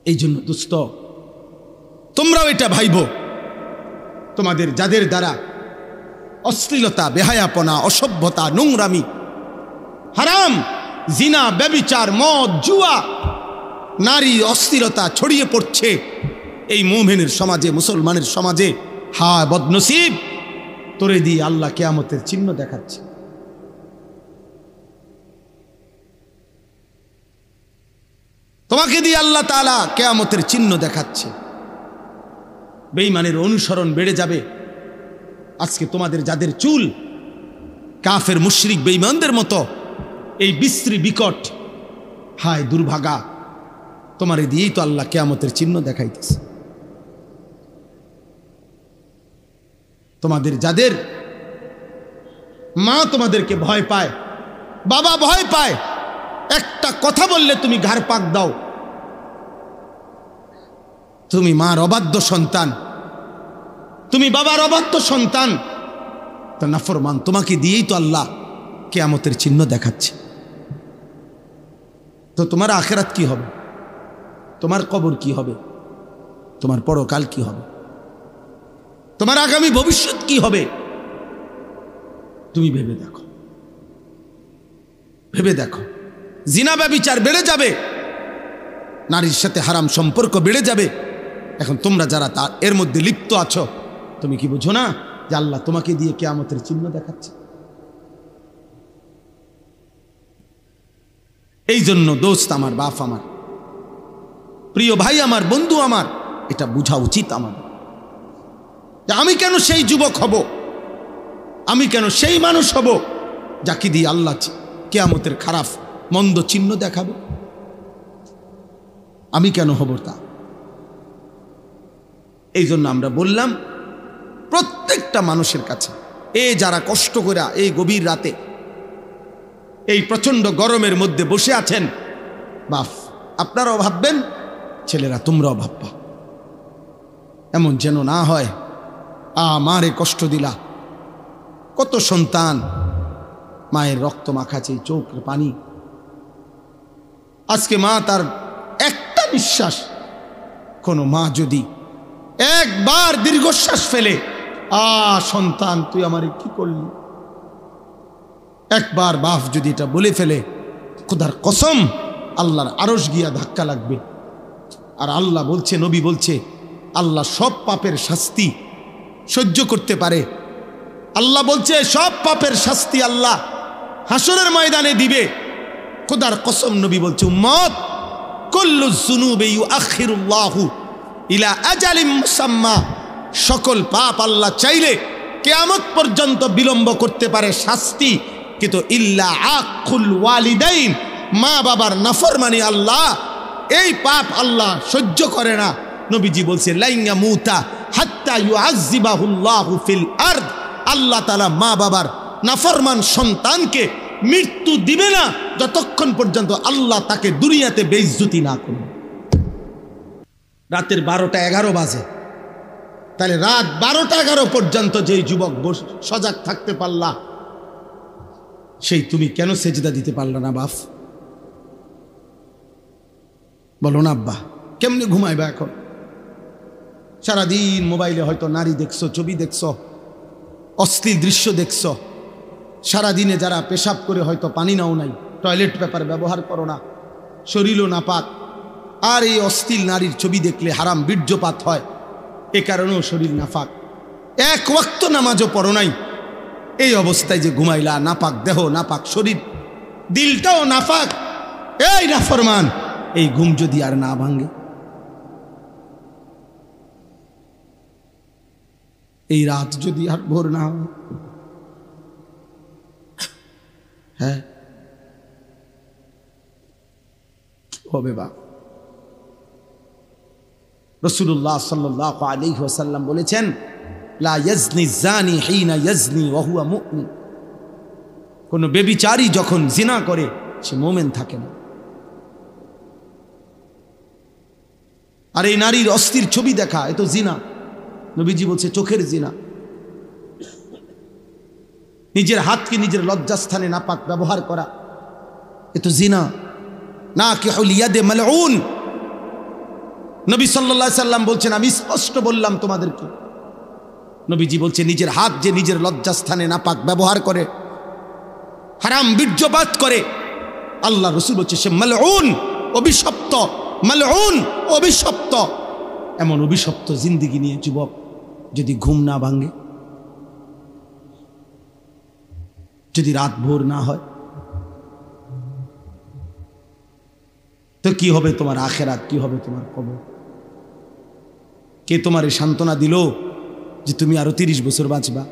এই জন্য দোস্ত, তোমরাও এটা ভাইব, তোমাদের যাদের দ্বারা অশ্লীলতা, বেহায়াপনা, অসভ্যতা, নোংরামি, হারাম, জিনা, ব্যভিচার, মদ, জুয়া, নারী অস্থিরতা ছড়িয়ে পড়ছে এই মুমিনের সমাজে, মুসলমানের সমাজে, হায় বদনসিব, তোরে দিয়ে আল্লাহ কিয়ামতের চিহ্ন দেখাচ্ছে। তোমাকে দিয়ে আল্লাহ তাআলা কিয়ামতের চিহ্ন দেখাচ্ছে। বেঈমানের অনুসরণ বেড়ে যাবে। আজকে তোমাদের যাদের চুল কাফের মুশরিক বেঈমানদের মতো এই বিশ্রী বিকট, হায় দুর্ভাগা, তোমারে দিয়েই তো আল্লাহ কিয়ামতের চিহ্ন দেখাইতেছে। তোমাদের যাদের মা তোমাদেরকে ভয় পায়, বাবা ভয় পায়, একটা কথা বললে তুমি ঘাড় পাক দাও, তুমি মার অবাধ্য সন্তান, তুমি বাবার অবাধ্য সন্তান, তা নাফরমান, তোমাকে দিয়েই তো আল্লাহ কিয়ামতের চিহ্ন দেখাচ্ছে। তো তোমার আখিরাত কি হবে? তোমার কবর কি হবে? তোমার পরকাল কি হবে? তোমার আগামী ভবিষ্যৎ কি হবে? তুমি ভেবে দেখো, ভেবে দেখো। জিনা ব্যভিচার বেড়ে যাবে, নারীর সাথে হারাম সম্পর্ক বেড়ে যাবে। এখন তোমরা যারা এর মধ্যে লিপ্ত আছো, তুমি কি বুঝো না যে আল্লাহ তোমাকে দিয়ে কিয়ামতের চিহ্ন দেখাচ্ছে? এই জন্য দোস্ত আমার, বাপ আমার, প্রিয় ভাই আমার, বন্ধু আমার, এটা বোঝা উচিত আমার যে আমি কেন সেই যুবক হব, আমি কেন সেই মানুষ হব যাকে দিয়ে আল্লাহ কিয়ামতের খারাপ মন্দ চিহ্ন দেখাবে? আমি কেন হব তা? এই জন্য আমরা বললাম প্রত্যেকটা মানুষের কাছে, যারা কষ্ট করে এই গভীর রাতে এই প্রচন্ড গরমের মধ্যে বসে আছেন, বাপ আপনারাও ভাববেন, ছেলেরা তোমরাও ভাববা, এমন যেন না হয় আমারে কষ্ট দিলা। কত সন্তান মায়ের রক্ত মাখাছে, চোখের পানি, আজকে মা তার একটা নিঃশ্বাস, কোনো মা যদি একবার দীর্ঘশ্বাস ফেলে, সন্তান তুই আমারে কি করলি, একবার বাপ যদি এটা বলে ফেলে, খোদার কসম আল্লাহর আরশ গিয়া ধাক্কা লাগবে। আর আল্লাহ বলছে, নবী বলছে, আল্লাহ সব পাপের শাস্তি সহ্য করতে পারে। আল্লাহ বলছে সব পাপের শাস্তি আল্লাহ হাসরের ময়দানে দিবে। খোদার কসম নবী বলছে, উম্মত কুল্লু যুনুবি ইউআখিরুল্লাহু ইলা আজালিম মুসাম্মা, সকল পাপ আল্লাহ চাইলে কিয়ামত পর্যন্ত বিলম্ব করতে পারে শাস্তি, কিন্তু ইল্লা আকুল ওয়ালিদাইন, মা বাবার নাফরমানি আল্লাহ এই পাপ আল্লাহ সহ্য করে না। নবীজি বলছে লাইয়া মুতা হাত্তা ইউআযযিবাহুল্লাহু ফিল আরদ, আল্লাহ তাআলা মা বাবার নাফরমান সন্তানকে মৃত্যু দিবে না যতক্ষণ পর্যন্ত আল্লাহ তাকে দুনিয়াতে বেইজ্জতি না করবে। রাতের 12টা 11 বাজে, তাহলে রাত 12টা 11 পর্যন্ত যেই যুবক সজাগ থাকতে পারলা, সেই তুমি কেন সেজদা দিতে পারলা না বাপ? বলো না আব্বা, কেমনে ঘুমাইবা এখন? সারাদিন মোবাইলে হয়তো নারী দেখছো, ছবি দেখছো, অশ্লীল দৃশ্য দেখছো। সারাদিনে যারা পেশাব করে হয়তো পানি নাও নাই, টয়লেট পেপার ব্যবহার করো না, শরীরও নাপাক, আর এই অশ্লীল নারীর ছবি দেখলে হারাম বীর্যপাত হয়, এ কারণেও শরীর নাপাক। এক ওয়াক্ত নামাজও পড়ো নাই, এই অবস্থায় যে ঘুমাইলা, নাপাক দেহ, নাপাক শরীর, দিলটাও নাপাক, এই নাফরমান, এই ঘুম যদি আর না ভাঙে, এই রাত যদি আর ভোর না হয়, হ্যাঁ হবে বা? রাসূলুল্লাহ সাল্লাল্লাহু আলাইহি ওয়াসাল্লাম বলেছেন, লা ইয়াজনি জানি হিনা ইয়াজনি ওয়া হুয়া মুমিন, কোন ব্যভিচারী যখন জিনা করে সে মুমিন থাকে না। আর এই নারীর অস্থির ছবি দেখা, এ তো জিনা। নবীজি বলছে চোখের জিনা। নিজের হাতকে নিজের লজ্জাস্থানে নাপাক ব্যবহার করা, এ তো জিনা। নাকিহুল ইয়াদে মালউন, নবী সাল্লাল্লাহু আলাইহি সাল্লাম বলছেন, আমি স্পষ্ট বললাম তোমাদেরকে। নবীজি বলছে, নিজের হাত যে নিজের লজ্জাস্থানে নাপাক ব্যবহার করে, হারাম বীর্যপাত করে, আল্লাহ রসুল বলছে সে মালউন, অভিশপ্ত। মালউন, অভিশপ্ত। এমন অভিশপ্ত জিন্দেগি নিয়ে যুবক যদি ঘুম না ভাঙে, যদি রাত ভোর না হয়, তো কি হবে তোমার আখেরাত, কি হবে তোমার কবর? কে তোমার এই সান্ত্বনা দিল যে তুমি আরো 30 বছর বাঁচবা?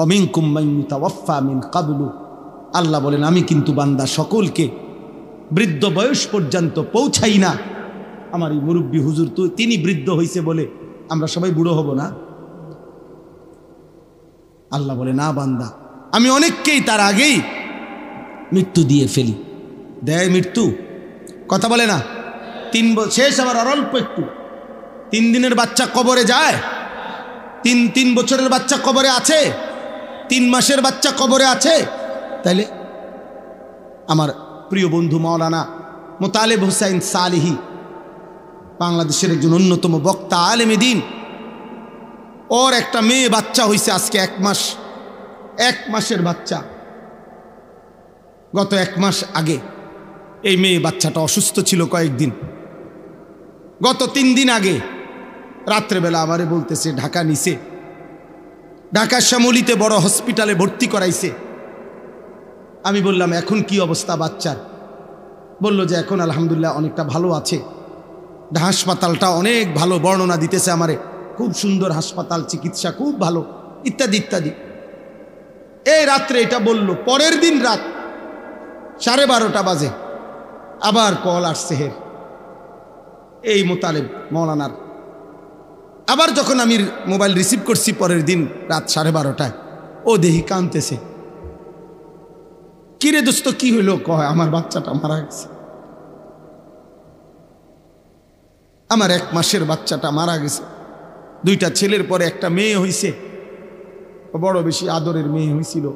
অমিনকুম মান ইউতাওয়াফা মিন ক্বাবলু, আল্লাহ বলেন আমি কিন্তু বান্দা সকলকে বৃদ্ধ বয়স পর্যন্ত পৌঁছাই না। আমার এই মুরব্বী হুজুর তো তিনি বৃদ্ধ হইছে বলে আমরা সবাই বুড়ো হব না? আল্লাহ বলে না বান্দা, আমি অনেককেই তার আগেই মৃত্যু দিয়ে ফেলি। দেয় মৃত্যু, কথা বলে না? 3 শেষ, আবার অল্প একটু। 3 দিনের বাচ্চা কবরে যায়? 3 বছরের বাচ্চা কবরে আছে? 3 মাসের বাচ্চা কবরে আছে? তাইলে আমার প্রিয় বন্ধু মাওলানা মোতালেব হোসাইন সালেহী, বাংলাদেশের একজন অন্যতম বক্তা, আলেমে দ্বীন, ওর একটা মেয়ে বাচ্চা হয়েছে আজকে 1 মাস। 1 মাসের বাচ্চা। গত 1 মাস আগে এই মেয়ে বাচ্চাটা অসুস্থ ছিল কয়েকদিন। গত 3 দিন আগে রাত্রেবেলা আমারে বলতেছে ঢাকা নিছে, ঢাকার শ্যামলীতে বড় হসপিটালে ভর্তি করাইছে। আমি বললাম এখন কি অবস্থা বাচ্চার? বলল যে এখন আলহামদুলিল্লাহ অনেকটা ভালো আছে, হাসপাতালটা অনেক ভালো, বর্ণনা দিতেছে আমারে, খুব সুন্দর হাসপাতাল, চিকিৎসা খুব ভালো, ইত্যাদি ইত্যাদি। এই রাত্রে এটা বলল। পরের দিন রাত 12:30 বাজে আবার কল আসছে হের, এই মোতালেব মৌলানার। আবার যখন আমি মোবাইল রিসিভ করছি পরের দিন রাত 12:30টায়, ও দেহি কাঁদতেছে। কিরে দোস্ত কি হইলো? কয় আমার বাচ্চাটা মারা গেছে, আমার 1 মাসের বাচ্চাটা মারা গেছে। 2টা ছেলের পরে একটা মেয়ে হইছে, বড় বেশি আদরের মেয়ে হয়েছিল,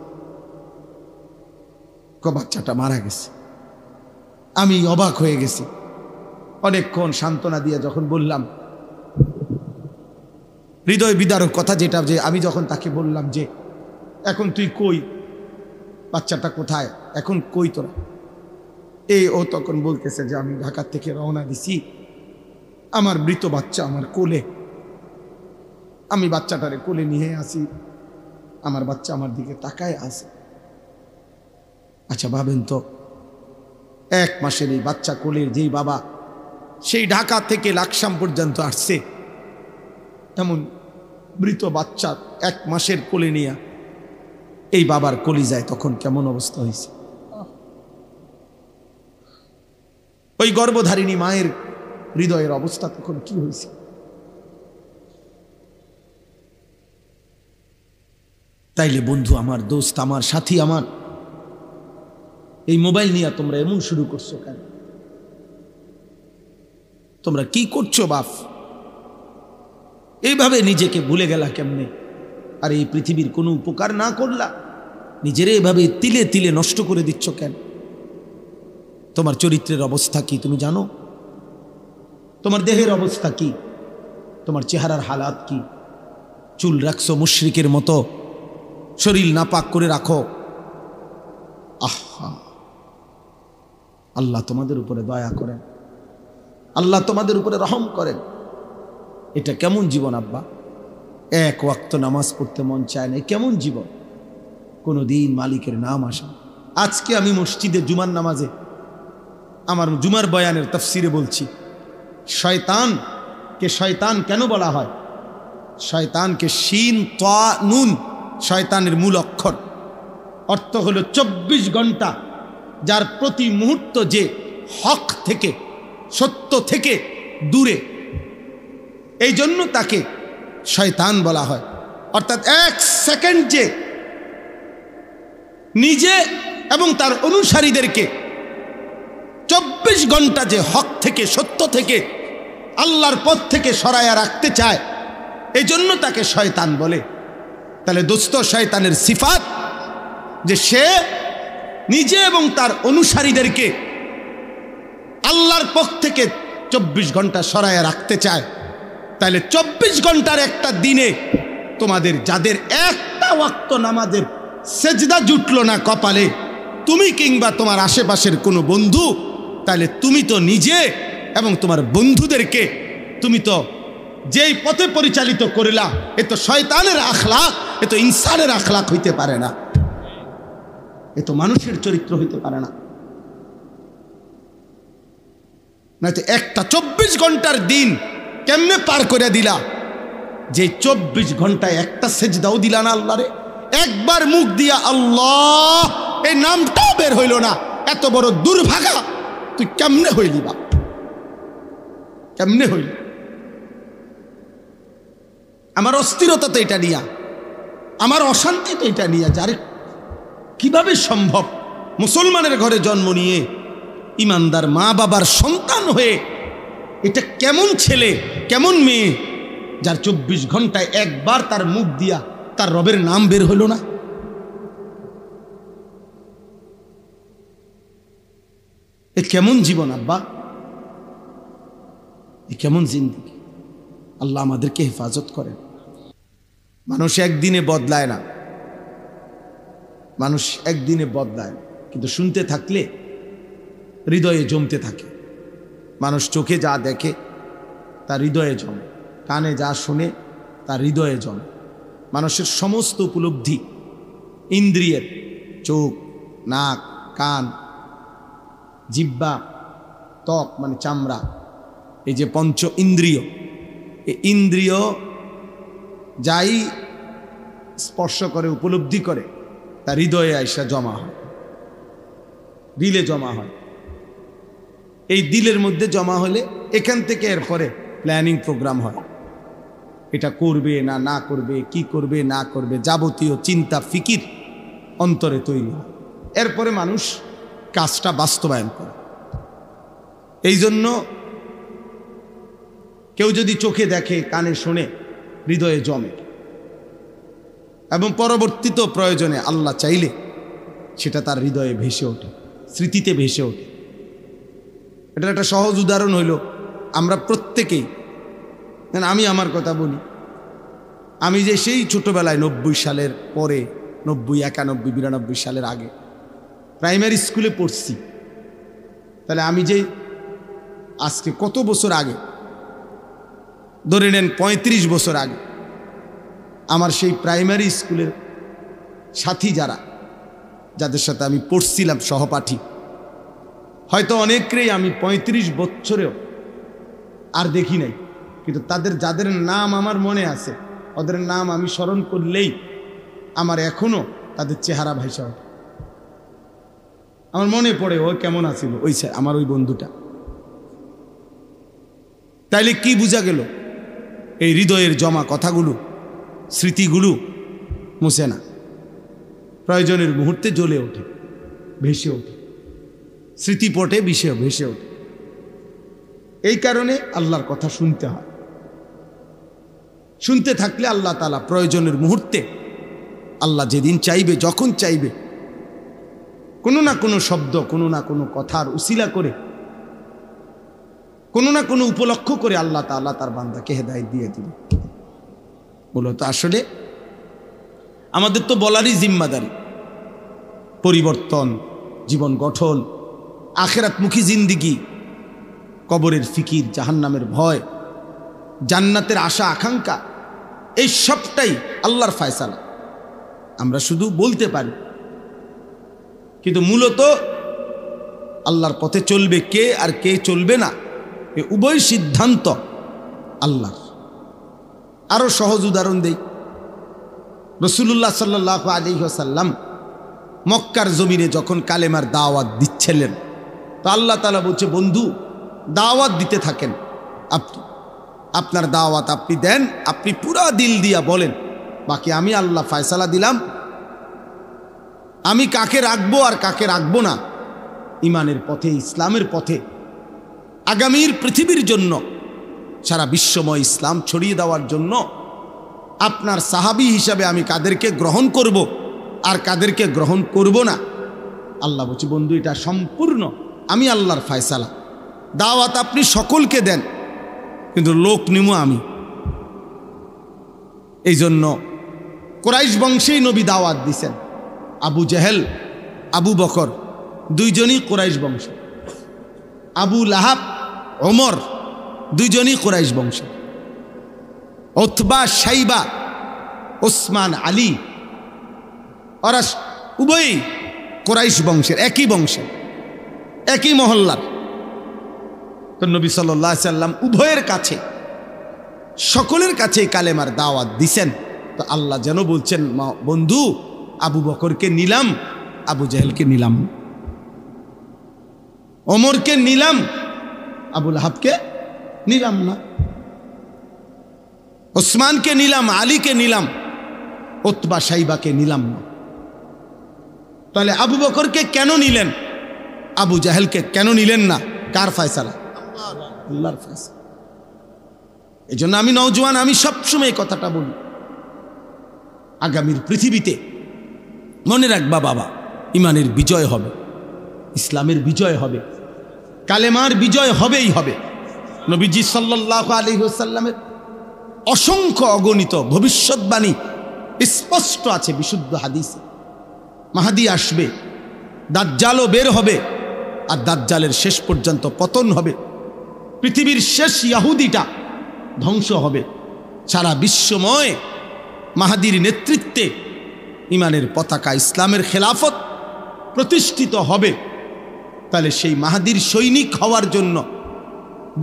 বাচ্চাটা মারা গেছে। আমি অবাক হয়ে গেছি। অনেকক্ষণ সান্ত্বনা দিয়ে যখন বললাম, হৃদয় বিদারক কথা যেটা, যে আমি যখন তাকে বললাম যে এখন তুই কই, বাচ্চাটা কোথায়, এখন কই তোরা? ও তখন বলতেছে যে আমি ঢাকা থেকে রওনা দিছি, আমার মৃত বাচ্চা আমার কোলে, আমি বাচ্চাটারে কোলে নিয়ে আসি, আমার বাচ্চা আমার দিকে তাকায় আছে। আচ্ছা ভাবেন তো, 1 মাসের এই বাচ্চা কোলের যেই বাবা, সেই ঢাকা থেকে লাকসাম পর্যন্ত আসছে, এমন মৃত বাচ্চা 1 মাসের কোলে নিয়ে এই বাবার কলিজায় তখন কেমন অবস্থা হয়েছে? ওই গর্ভধারিণী মায়ের হৃদয়ের অবস্থা তখন কি হয়েছে? তাইলে বন্ধু আমার, দোস্ত আমার, সাথী আমার, এই মোবাইল নিয়ে তোমরা এমন শুরু করছো কেন? তোমরা কি করছো বাপ? এইভাবে নিজেকে ভুলে গেলা কেমনে? আর এই পৃথিবীর কোনো উপকার না করলা, নিজেরে এভাবে তিলে তিলে নষ্ট করে দিচ্ছ কেন? তোমার চরিত্রের অবস্থা কি তুমি জানো? তোমার দেহের অবস্থা কি? তোমার চেহারার হালাত কি? চুল রাখছো মুশরিকের মতো, শরীর নাপাক করে রাখো। আহা, আল্লাহ তোমাদের উপরে দয়া করেন, আল্লাহ তোমাদের উপরে রহম করেন। এটা কেমন জীবন আব্বা? 1 ওয়াক্ত নামাজ পড়তে মন চায় না, কেমন জীবন? কোনো দিন মালিকের নাম আসা। আজকে আমি মসজিদে জুমার নামাজে আমার জুমার বয়ানের তাফসিরে বলছি, শয়তানকে শয়তান কেন বলা হয়? শয়তানকে শিন তা নুন, শয়তানের মূল অক্ষর, অর্থ হলো 24 ঘন্টা যার প্রতি মুহূর্ত যে হক থেকে, সত্য থেকে দূরে, এই জন্য তাকে শয়তান বলা হয়। অর্থাৎ 1 সেকেন্ড যে নিজে এবং তার অনুসারীদেরকে 24 ঘন্টা যে হক থেকে, সত্য থেকে, আল্লাহর পথ থেকে সরায়া রাখতে চায়, এই জন্য তাকে শয়তান বলে। তাহলে দোস্ত, শয়তানের সিফাত যে সে নিজে এবং তার অনুসারীদেরকে আল্লাহর পথ থেকে 24 ঘন্টা সরায়া রাখতে চায়, তাহলে 24 ঘন্টার একটা দিনে তোমাদের যাদের একটা ওয়াক্ত নামাজের সেজদা জুটলো না কপালে, তুমি কিংবা তোমার আশেপাশের কোনো বন্ধু, তাহলে তুমি তো নিজে এবং তোমার বন্ধুদেরকে তুমি তো যেই পথে পরিচালিত করিলা, এ তো শয়তানের আখলাক, এ তো ইনসানের আখলাক হইতে পারে না, এ তো মানুষের চরিত্র হইতে পারে না। নয়তো একটা 24 ঘন্টার দিন কেমনে পার করে দিলা, যে 24 ঘন্টায় একটা সেজদাও দিলা না আল্লাহরে, একবার মুখ দিয়া আল্লাহ এই নামটাও বের হইল না, এত বড় দুর্ভাগা তুই কেমনে হইলি বা, কেমনে হইল? আমার অস্থিরতা তো এটা নিয়া, আমার অশান্তি তো এটা নিয়া, যারে কিভাবে সম্ভব মুসলমানের ঘরে জন্ম নিয়ে ইমানদার মা বাবার সন্তান হয়ে, এটা কেমন ছেলে কেমন মেয়ে যার 24 ঘন্টায় একবার তার মুখ দিয়া তার রবের নাম বের হইল না? এ কেমন জীবন আব্বা, এ কেমন জিন্দেগি? আল্লাহ আমাদেরকে হেফাজত করেন। মানুষ একদিনে বদলায় না, মানুষ একদিনে বদলায় না, কিন্তু শুনতে থাকলে হৃদয়ে জমতে থাকে। মানুষ চোখে যা দেখে তার হৃদয়ে জমে, কানে যা শুনে তার হৃদয়ে জমে। মানুষের সমস্ত উপলব্ধি ইন্দ্রিয়ের, চোখ, নাক, কান, জিহ্বা, ত্বক মানে চামড়া, এই যে পঞ্চ ইন্দ্রিয়, এই ইন্দ্রিয় যাই স্পর্শ করে উপলব্ধি করে তার হৃদয়ে আইসা জমা হয়, দিলে জমা হয়। এই দিলের মধ্যে জমা হলে এখান থেকে এরপরে প্ল্যানিং প্রোগ্রাম হয়, এটা করবে না না করবে, কি করবে না করবে, যাবতীয় চিন্তা ফিকির অন্তরে তৈরি হয়। এরপরে মানুষ কাজটা বাস্তবায়ন করে। এই জন্য কেউ যদি চোখে দেখে, কানে শোনে, হৃদয়ে জমে, এবং পরবর্তীত প্রয়োজনে আল্লাহ চাইলে সেটা তার হৃদয়ে ভেসে ওঠে, স্মৃতিতে ভেসে ওঠে। এটার একটা সহজ উদাহরণ হইল, আমরা প্রত্যেকেই, আমি আমার কথা বলি, আমি যে সেই ছোটবেলায় 90 সালের পরে, 90, 91, 92 সালের আগে প্রাইমারি স্কুলে পড়ছি, তাহলে আমি যে আজকে কত বছর আগে, ধরে নেন 35 বছর আগে, আমার সেই প্রাইমারি স্কুলের সাথী যারা, যাদের সাথে আমি পড়ছিলাম সহপাঠী, হয়তো অনেকেই আমি 35 বছরেও আর দেখি নাই, কিন্তু তাদের যাদের নাম আমার মনে আছে, ওদের নাম আমি স্মরণ করলেই আমার এখনো তাদের চেহারা ভাইসা ওঠে। আমার মনে পড়ে ও কেমন আছিল, ওই আমার ওই বন্ধুটা। তাইলে কি বোঝা গেল? এই হৃদয়ের জমা কথাগুলো, স্মৃতিগুলো মুছে না, প্রয়োজনের মুহূর্তে জ্বলে ওঠে, ভেসে ওঠে, স্মৃতিপটে ভেসে ওঠে। এই কারণে আল্লাহর কথা শুনতে হয়। শুনতে থাকলে আল্লাহ তাআলা প্রয়োজনের মুহূর্তে, আল্লাহ যেদিন চাইবে, যখন চাইবে, কোনো না কোনো শব্দ, কোনো না কোনো কথার উসিলা করে, কোনো না কোনো উপলক্ষ করে আল্লাহ তাআলা তার বান্দাকে হেদায়েত দিয়ে দিবে। মূলত আসলে আমাদের তো বলারই জিম্মাদারি, পরিবর্তন, জীবন গঠন, আখিরাতমুখী জিন্দিগি, কবরের ফিকির, জাহান্নামের ভয়, জান্নাতের আশা আকাঙ্ক্ষা, এই সবটাই আল্লাহর ফয়সালা। আমরা শুধু বলতে পারি, কিন্তু মূলত আল্লাহর পথে চলবে কে আর কে চলবে না, এ উভয় সিদ্ধান্ত আল্লাহর। আরো সহজ উদাহরণ দেই, রাসূলুল্লাহ সাল্লাল্লাহু আলাইহি ওয়াসাল্লাম মক্কার জমিনে যখন কালেমার দাওয়াত দিচ্ছিলেন, তো আল্লাহ তাআলা বলছে, বন্ধু দাওয়াত দিতে থাকেন, আপনি আপনার দাওয়াত আপনি দেন, আপনি পুরা দিল দিয়া বলেন, বাকি আমি আল্লাহ ফয়সালা দিলাম, আমি কাকে রাখবো আর কাকে রাখবো না ইমানের পথে, ইসলামের পথে, আগামীর পৃথিবীর জন্য, সারা বিশ্বময় ইসলাম ছড়িয়ে দেওয়ার জন্য আপনার সাহাবী হিসাবে আমি কাদেরকে গ্রহণ করব আর কাদেরকে গ্রহণ করব না। আল্লাহ বলছে, বন্ধু এটা সম্পূর্ণ আমি আল্লাহর ফয়সালা, দাওয়াত আপনি সকলকে দেন, কিন্তু লোক নিমু আমি। এই জন্য কুরাইশ বংশেই নবী দাওয়াত দিছেন। আবু জেহেল, আবু বকর দুইজনই কুরাইশ বংশ। আবু লাহাব, ওমর দুইজনই কুরাইশ বংশ। উতবা, শাইবা, ওসমান, আলী ওরা উভয়ই কুরাইশ বংশের, একই বংশের, একই মহল্লার। তো নবী সাল্লাল্লাহু আলাইহি সাল্লাম উভয়ের কাছে, সকলের কাছে কালেমার দাওয়াত দিছেন। তো আল্লাহ যেন বলছেন, বন্ধু আবু বকরকে নিলাম, আবু জেহেলকে নিলাম, ওমরকে নিলাম, আবু লাহাবকে নিলাম না, ওসমানকে নিলাম, আলীকে নিলাম, উতবা শাইবাকে নিলাম না। তাহলে আবু বকরকে কেন নিলেন, আবু জাহেলকে কেন নিলেন না? কার ফয়সালা? আল্লাহর ফয়সালা। এই জন্য আমি নওজোয়ান, আমি সবসময় এই কথাটা বলি, আগামীর পৃথিবীতে মনে রাখবা বাবা, ইমানের বিজয় হবে, ইসলামের বিজয় হবে, কালেমার বিজয় হবেই হবে। নবীজি সাল্লাল্লাহু আলাইহি ওয়াসাল্লামের অসংখ্য অগণিত ভবিষ্যৎবাণী স্পষ্ট আছে বিশুদ্ধ হাদিসে। মাহাদি আসবে, দাজ্জালও বের হবে, আর দাজ্জালের শেষ পর্যন্ত পতন হবে, পৃথিবীর শেষ ইহুদিটা ধ্বংস হবে। সারা বিশ্বময় মাহাদির নেতৃত্বে ইমানের পতাকা, ইসলামের খেলাফত প্রতিষ্ঠিত হবে। তাহলে সেই মাহাদির সৈনিক হওয়ার জন্য,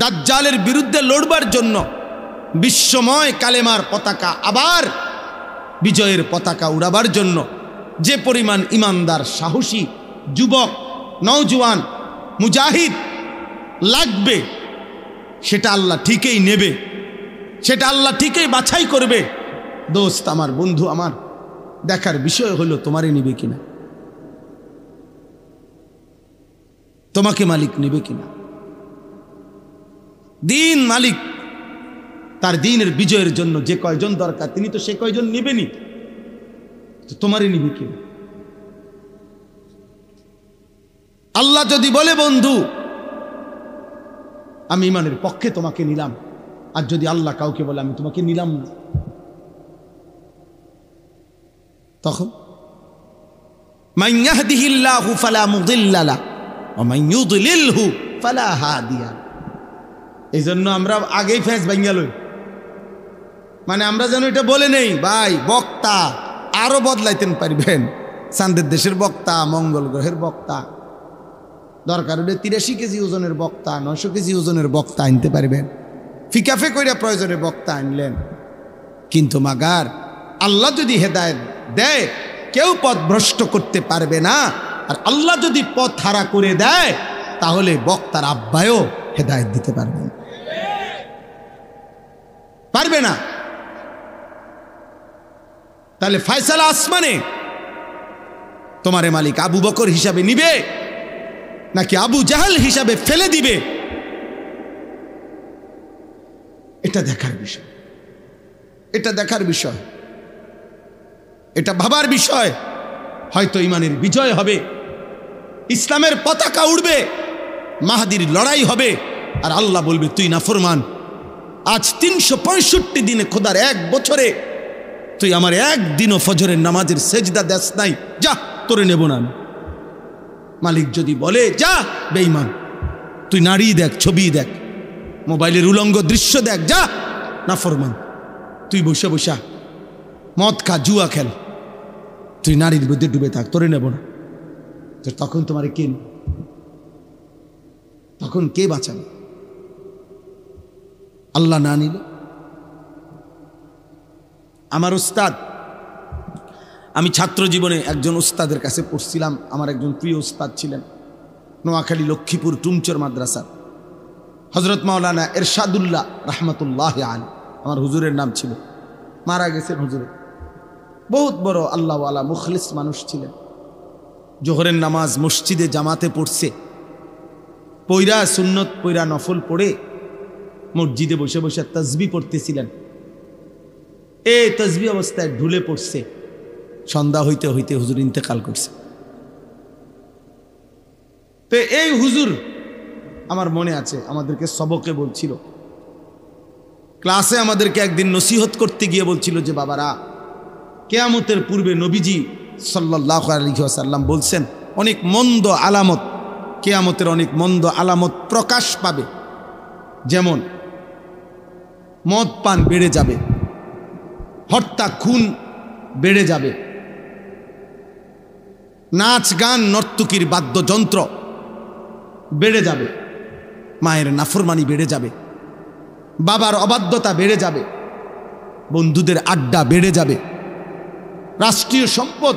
দাজ্জালের বিরুদ্ধে লড়বার জন্য বিশ্বময় কালেমার পতাকা আবার বিজয়ের পতাকা উড়াবার জন্য যে পরিমাণ ইমানদার, সাহসী যুবক, নওজোয়ান, মুজাহিদ লাগবে, সেটা আল্লাহ ঠিকই নেবে, সেটা আল্লাহ ঠিকই বাছাই করবে। দোস্ত আমার, বন্ধু আমার, দেখার বিষয় হলো তোমারে নিবে কিনা, তোমাকে মালিক নেবে কিনা। দিন মালিক, তার দিনের বিজয়ের জন্য যে কয়জন দরকার তিনি তো সে কয়জন নিবেনি, তো তোমারই নিবে কিনা। আল্লাহ যদি বলে বন্ধু আমি ইমানের পক্ষে তোমাকে নিলাম, আর যদি আল্লাহ কাউকে বলে আমি তোমাকে নিলাম না, তখন মান ইয়াহদিহিল্লাহু ফালা মুদিল্লা লাহু ওয়া মান ইউদ্লিলহু ফালা হাদিয়া। এই জন্য আমরা আগেই ফেস ভাঙ্গা লই, মানে আমরা যেন এটা বলে নেই ভাই বক্তা আরো বদলাইতেন পারবেন, চাঁদের দেশের বক্তা, মঙ্গল গ্রহের বক্তা, দরকার হলে 83 কেজি ওজনের বক্তা, 900 কেজি ওজনের বক্তা আনতে পারবেন, ফিকাফে কইরা প্রয়োজনে বক্তা আনলেন। কিন্তু মাগার আল্লাহ যদি হেদায়েত দেয় কেউ পথ ভ্রষ্ট করতে পারবে না, আর আল্লাহ যদি পথ হারা করে দেয় তাহলে বক্তার আব্বায়ও হেদায়েত দিতে পারবে না, পারবে না। তাহলে ফয়সালা আসমানে, তোমারে মালিক আবু বকর হিসাবে নিবে নাকি আবু জাহেল হিসাবে ফেলে দিবে, এটা দেখার বিষয়, এটা দেখার বিষয়, এটা ভাবার বিষয়। হয়তো ইমানের বিজয় হবে, ইসলামের পতাকা উড়বে, মাহাদির লড়াই হবে, আর আল্লাহ বলবে তুই নাফরমান, আজ 365 দিনে, খোদার এক বছরে তুই আমার একদিনও ফজরের নামাজের সেজদা দেস নাই, যা তোরে নেব না। মালিক যদি বলে যা বেঈমান, তুই নারী দেখ, ছবি দেখ, মোবাইলের উলঙ্গ দৃশ্য দেখ, যা নাফরমান, তুই বসে বসা মদ খা, জুয়া খেল, তুই নারীর মধ্যে ডুবে থাক, তোরে নেব না। তখন তোমার কে, তখন কে বাঁচাবে? আল্লাহ না নিলে। আমার উস্তাদ, আমি ছাত্র জীবনে একজন উস্তাদের কাছে পড়ছিলাম, আমার একজন প্রিয় উস্তাদ ছিলেন, নোয়াখালী লক্ষ্মীপুর টুমচর মাদ্রাসা, হজরত মাওলানা এরশাদুল্লাহ রহমতুল্লাহ আলী আমার হুজুরের নাম ছিল। মারা গেছেন হুজুরে, বহুত বড় আল্লাহওয়ালা মুখলিস মানুষ ছিলেন। জোহরের নামাজ মসজিদে জামাতে পড়ছে, পয়রা সুন্নত পয়রা নফল পড়ে মসজিদে বসে বসে তাসবিহ পড়তেছিলেন। এই তাসবিহ অবস্থায় ঢুলে পড়ছে, সন্ধ্যা হইতে হইতে হুজুর ইন্তেকাল করছে। তো এই হুজুর আমার মনে আছে আমাদেরকে সবকে বলছিল, ক্লাসে আমাদেরকে একদিন নসিহত করতে গিয়ে বলছিল যে বাবারা, কিয়ামতের পূর্বে নবীজি সাল্লাল্লাহু আলাইহি ওয়াসাল্লাম বলছেন অনেক মন্দ আলামত, কিয়ামতের অনেক মন্দ আলামত প্রকাশ পাবে। যেমন মদ পান বেড়ে যাবে, হত্যা খুন বেড়ে যাবে, নাচ গান নর্তকীর বাদ্যযন্ত্র বেড়ে যাবে, মায়ের নাফরমানি বেড়ে যাবে, বাবার অবাধ্যতা বেড়ে যাবে, বন্ধুদের আড্ডা বেড়ে যাবে, রাষ্ট্রীয় সম্পদ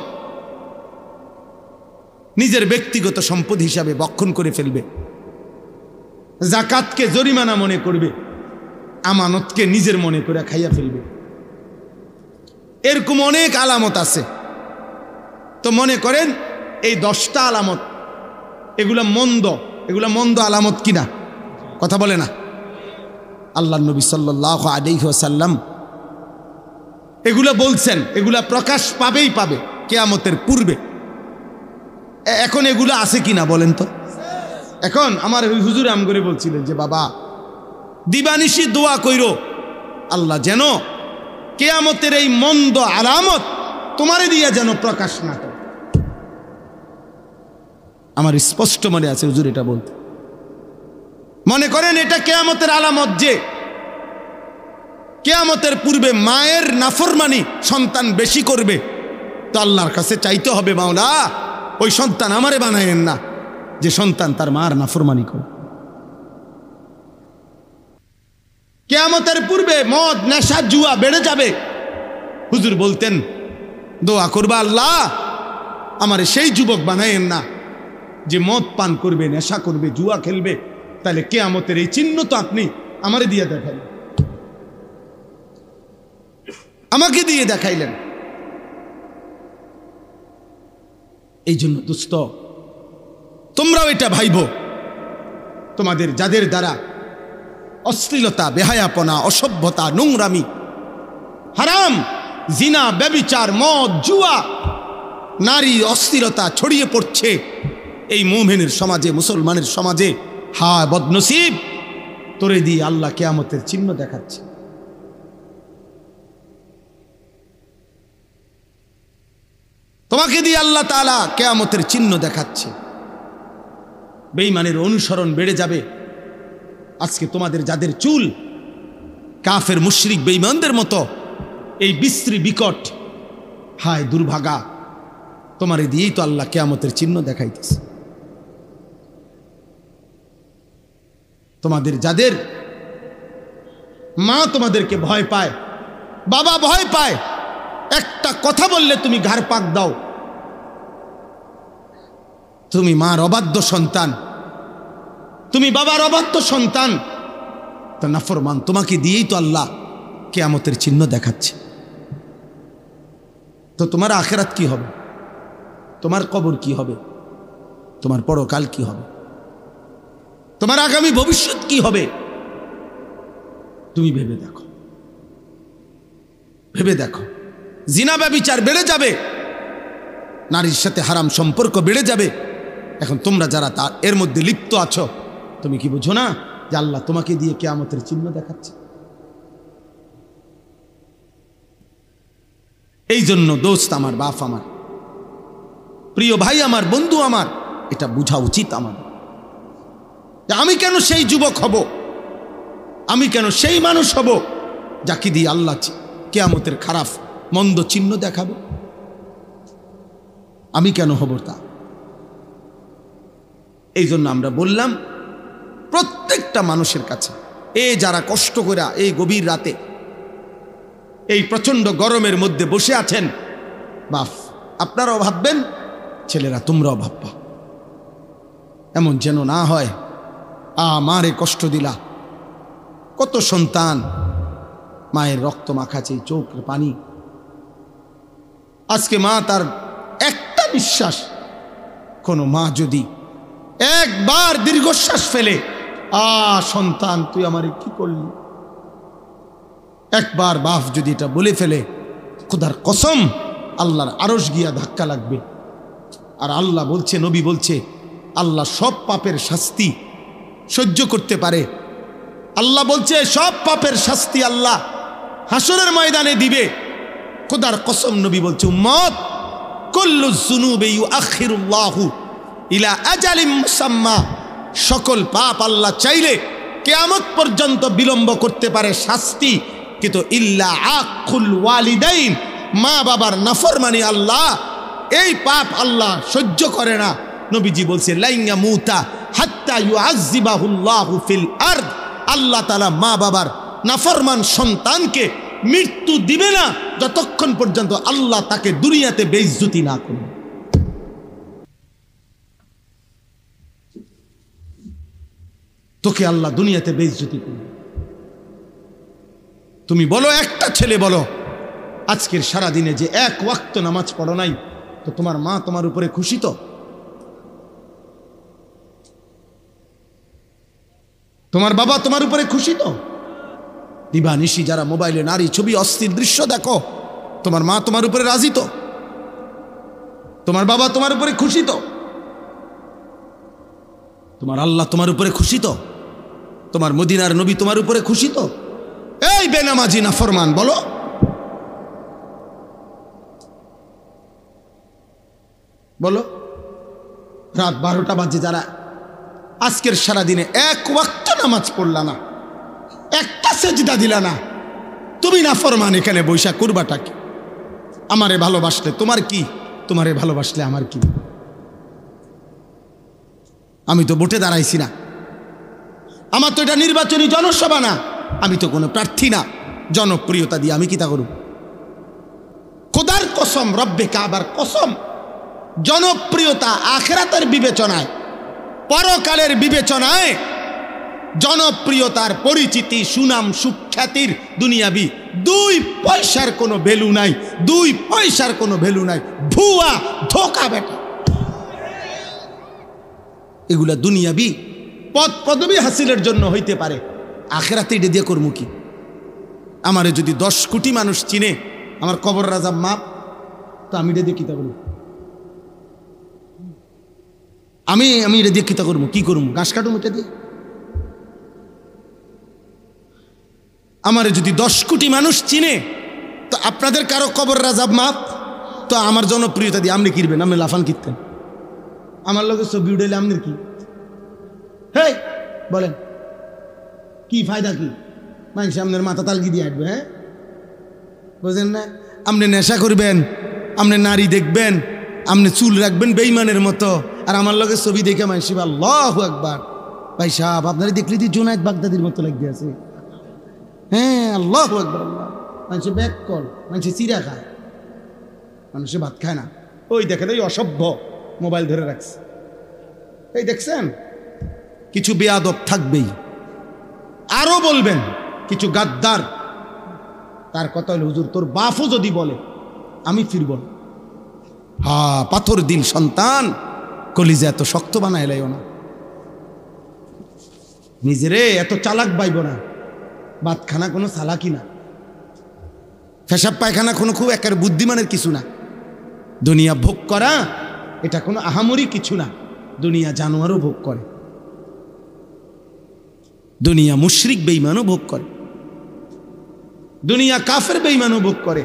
নিজের ব্যক্তিগত সম্পদ হিসাবে বক্ষণ করে ফেলবে, যাকাতকে জরিমানা মনে করবে, আমানতকে নিজের মনে করে খাইয়া ফেলবে। এরকম অনেক আলামত আছে। তো মনে করেন এই 10টা আলামত, এগুলা মন্দ আলামত কিনা? কথা বলে না। আল্লাহর নবী সাল্লাল্লাহু আলাইহি ওয়াসাল্লাম এগুলা বলছেন, এগুলা প্রকাশ পাবেই পাবে কিয়ামতের পূর্বে। এখন এগুলা আছে কিনা বলেন তো? এখন আমার হুজুর আম করে বলছিলেন যে বাবা, দিবানিশি দোয়া কইরো আল্লাহ যেন কিয়ামতের এই মন্দ আলামত তোমারে দিয়া যেন প্রকাশ না করে। আমার স্পষ্ট মনে আছে হুজুর এটা বলতে। মনে করেন এটা কিয়ামতের আলামত যে কিয়ামতের পূর্বে মায়ের নাফরমানি সন্তান বেশি করবে, তো আল্লাহর কাছে চাইতে হবে, মাওলা ওই সন্তান আমারে বানায়েন না যে সন্তান তার মার নাফরমানি করে। কিয়ামতের পূর্বে মদ, নেশা, জুয়া বেড়ে যাবে। হুজুর বলতেন দোয়া করবা, আল্লাহ আমারে সেই যুবক বানায়েন না যে মদ পান করবে, নেশা করবে, জুয়া খেলবে। তাহলে কিয়ামতের এই চিহ্ন তো আপনি আমারে দিয়ে দেখাইলেন, আমাকে দিয়ে দেখাইলেন। এই জন্য দোস্ত, তোমরাও এটা ভাইবো, তোমাদের যাদের দ্বারা অশ্লীলতা, বেহায়াপনা, অসভ্যতা, নোংরামি, হারাম, জিনা, ব্যভিচার, মদ, জুয়া, নারী অস্থিরতা ছড়িয়ে পড়ছে এই মুমিনের সমাজে, মুসলমানের সমাজে, হায় বদনসিব, তোরে দিয়ে আল্লাহ কিয়ামতের চিহ্ন দেখাচ্ছে। তোমাকে দিয়ে আল্লাহ তাআলা কিয়ামতের চিহ্ন দেখাচ্ছে। বেঈমানের অনুসরণ বেড়ে যাবে। আজকে তোমাদের যাদের চুল কাফের মুশরিক বেঈমানদের মতো এই বিশ্রী বিকট, হায় দুর্ভাগা, তোমারে দিয়েই তো আল্লাহ কিয়ামতের চিহ্ন দেখাইতেছে। তোমাদের যাদের মা তোমাদেরকে ভয় পায়, বাবা ভয় পায়, একটা কথা বললে তুমি ঘাড় পাক দাও, তুমি মার অবাধ্য সন্তান, তুমি বাবার অবাধ্য সন্তান, তো নাফরমান, তোমাকে দিয়েই তো আল্লাহ কিয়ামতের চিহ্ন দেখাচ্ছে। তো তোমার আখিরাত কি হবে? তোমার কবর কি হবে? তোমার পরকাল কি হবে? তোমার আগামী ভবিষ্যৎ কি হবে? তুমি ভেবে দেখো, ভেবে দেখো। জিনা ব্যভিচার বেড়ে যাবে, নারীর সাথে হারাম সম্পর্ক বেড়ে যাবে। এখন তোমরা যারা তার এর মধ্যে লিপ্ত আছো, তুমি কি বুঝো না যে আল্লাহ তোমাকে দিয়ে কিয়ামতের চিহ্ন দেখাচ্ছে? এই জন্য দোস্ত আমার, বাপ আমার, প্রিয় ভাই আমার, বন্ধু আমার, এটা বোঝা উচিত আমার। আমি কেন সেই যুবক হব? আমি কেন সেই মানুষ হব যাকে দিয়ে আল্লাহ কিয়ামতের খারাপ মন্দ চিহ্ন দেখাবে? আমি কেন হব তা? এই জন্য আমরা বললাম প্রত্যেকটা মানুষের কাছে, যারা কষ্ট করে এই গভীর রাতে এই প্রচন্ড গরমের মধ্যে বসে আছেন, বাপ আপনারাও ভাববেন, ছেলেরা তোমরাও ভাববা, এমন যেন না হয় মারে কষ্ট দিলা। কত সন্তান মায়ের রক্ত মাখাচ্ছে, চোখের পানি। আজকে মা তার একটা নিঃশ্বাস, কোনো মা যদি একবার দীর্ঘশ্বাস ফেলে, সন্তান তুই আমারে কি করলি, একবার বাপ যদি এটা বলে ফেলে, খোদার কসম আল্লাহর আরশ গিয়া ধাক্কা লাগবে। আর আল্লাহ বলছে, নবী বলছে, আল্লাহ সব পাপের শাস্তি সহ্য করতে পারে। আল্লাহ বলছে সব পাপের শাস্তি আল্লাহ হাসরের ময়দানে দিবে। খোদার কসম নবী বলছে উম্মত কুল্লু যুনুবি ইউআখিরুল্লাহু ইলা আজালিম মুসাম্মা, সকল পাপ আল্লাহ চাইলে কিয়ামত পর্যন্ত বিলম্ব করতে পারে শাস্তি, কিন্তু ইল্লা আকুল ওয়ালিদাইন, মা বাবার নাফরমানি আল্লাহ এই পাপ আল্লাহ সহ্য করে না। নবীজি বলছে লাইয়া মুতা হাত্তা ইউআযযিবাহুল্লাহু ফিল আরদ, আল্লাহ তাআলা মা বাবার নাফরমান সন্তানকে মৃত্যু দিবে না যতক্ষণ পর্যন্ত আল্লাহ তাকে দুনিয়াতে বেইজ্জতি না করবে। তোকে আল্লাহ দুনিয়াতে বেইজ্জতি করবে। তুমি বলো একটা ছেলে বলো আজকের সারা দিনে যে এক ওয়াক্ত নামাজ পড়ো নাই, তো তোমার মা তোমার উপরে খুশি? তো তোমার বাবা তোমার উপরে খুশি? তো দিবানিশি যারা মোবাইলে নারী ছবি অস্থির দৃশ্য দেখো, তোমার মা তোমার উপরে রাজি? তো তোমার বাবা তোমার উপরে খুশি? তো তোমার আল্লাহ তোমার উপরে খুশি? তো তোমার মদিনার নবী তোমার উপরে খুশি? তো এই বেনামাজি নাফরমান বলো। বলো রাত 12টা বাজে যারা আজকের সারা দিনে এক ওয়াক্ত নামাজ পড়লা না, একটা সেজদা দিলা না, তুমি নাফরমান, এখানে বৈশা করবাটা কি? আমারে ভালোবাসলে তোমার কি, তোমারে ভালোবাসলে আমার কি? আমি তো ভোটে দাঁড়াইছি না, আমার তো এটা নির্বাচনী জনসভা না, আমি তো কোনো প্রার্থী না, জনপ্রিয়তা দিয়ে আমি কি তা করব? খোদার কসম, রব্বে কাবার কসম, জনপ্রিয়তা আখিরাতের বিবেচনায়, পরকালের বিবেচনায় জনপ্রিয়তার পরিচিতি, সুনাম, সুখ্যাতির দুনিয়াবি 2 পয়সার কোনো ভ্যালু নাই, 2 পয়সার কোনো ভ্যালু নাই। ভুয়া, ধোঁকা বেটা, এগুলা দুনিয়াবি পদ পদবি হাসিলের জন্য হইতে পারে, আখিরাতে এটা দিয়ে করবো কি? আমারে যদি 10 কোটি মানুষ চিনে, আমার কবর রাজা মাপ, তো আমি এটা দিয়ে কিতা করবো? আমি এটা দিয়ে কিতা করবো? কি করবো? ঘাস কাটুম এটা দিয়ে? আমারে যদি 10 কোটি মানুষ চিনে, তো আপনাদের কারো কবর রাজাব মাপ, তো আমার জনপ্রিয়তা দিয়ে আপনি কিনবেন, আপনি লাফান কিনতেন, আমার লোকে ছবি উঠাইলে আপনার কি? হে বলেন কি ফায়দা? কি মানুষ আপনার মাথা তালগি দিয়ে আসবে? হ্যাঁ বুঝেন না? আপনি নেশা করবেন, আপনি নারী দেখবেন, আপনি চুল রাখবেন বেঈমানের মতো, আর আমার লোকে ছবি দেখে মানুষ আল্লাহু আকবার, ভাই সাহেব আপনারা দেখলে দি জুনায়েদ বাগদাদির মতো লাগবে আছে। হ্যাঁ আল্লাহু আকবার, আল্লাহ। মানুষে ব্যাক কল, মানুষে চিরা খায়, মানুষে ভাত খায় না। ওই দেখেন ওই অসভ্য মোবাইল ধরে রাখছে, এই দেখছেন? কিছু বেয়াদব থাকবেই, আরো বলবেন কিছু গাদ্দার। তার কথা হলো হুজুর তোর বাপও যদি বলে আমি ফিরব না। হা পাথর দিল সন্তান, কলিজা এত শক্ত বানায় লাইও না, নিজেরে এত চালাক বাইব না। ভাতখানা কোনো চালাকি না, পেশাব পায়খানা কোনো খুব একের বুদ্ধিমানের কিছু না। দুনিয়া ভোগ করা এটা কোনো আহামরি কিছু না, দুনিয়া জানোয়ারও ভোগ করে, দুনিয়া মুশরিক বেঈমানও ভোগ করে, দুনিয়া কাফের বেঈমানও ভোগ করে,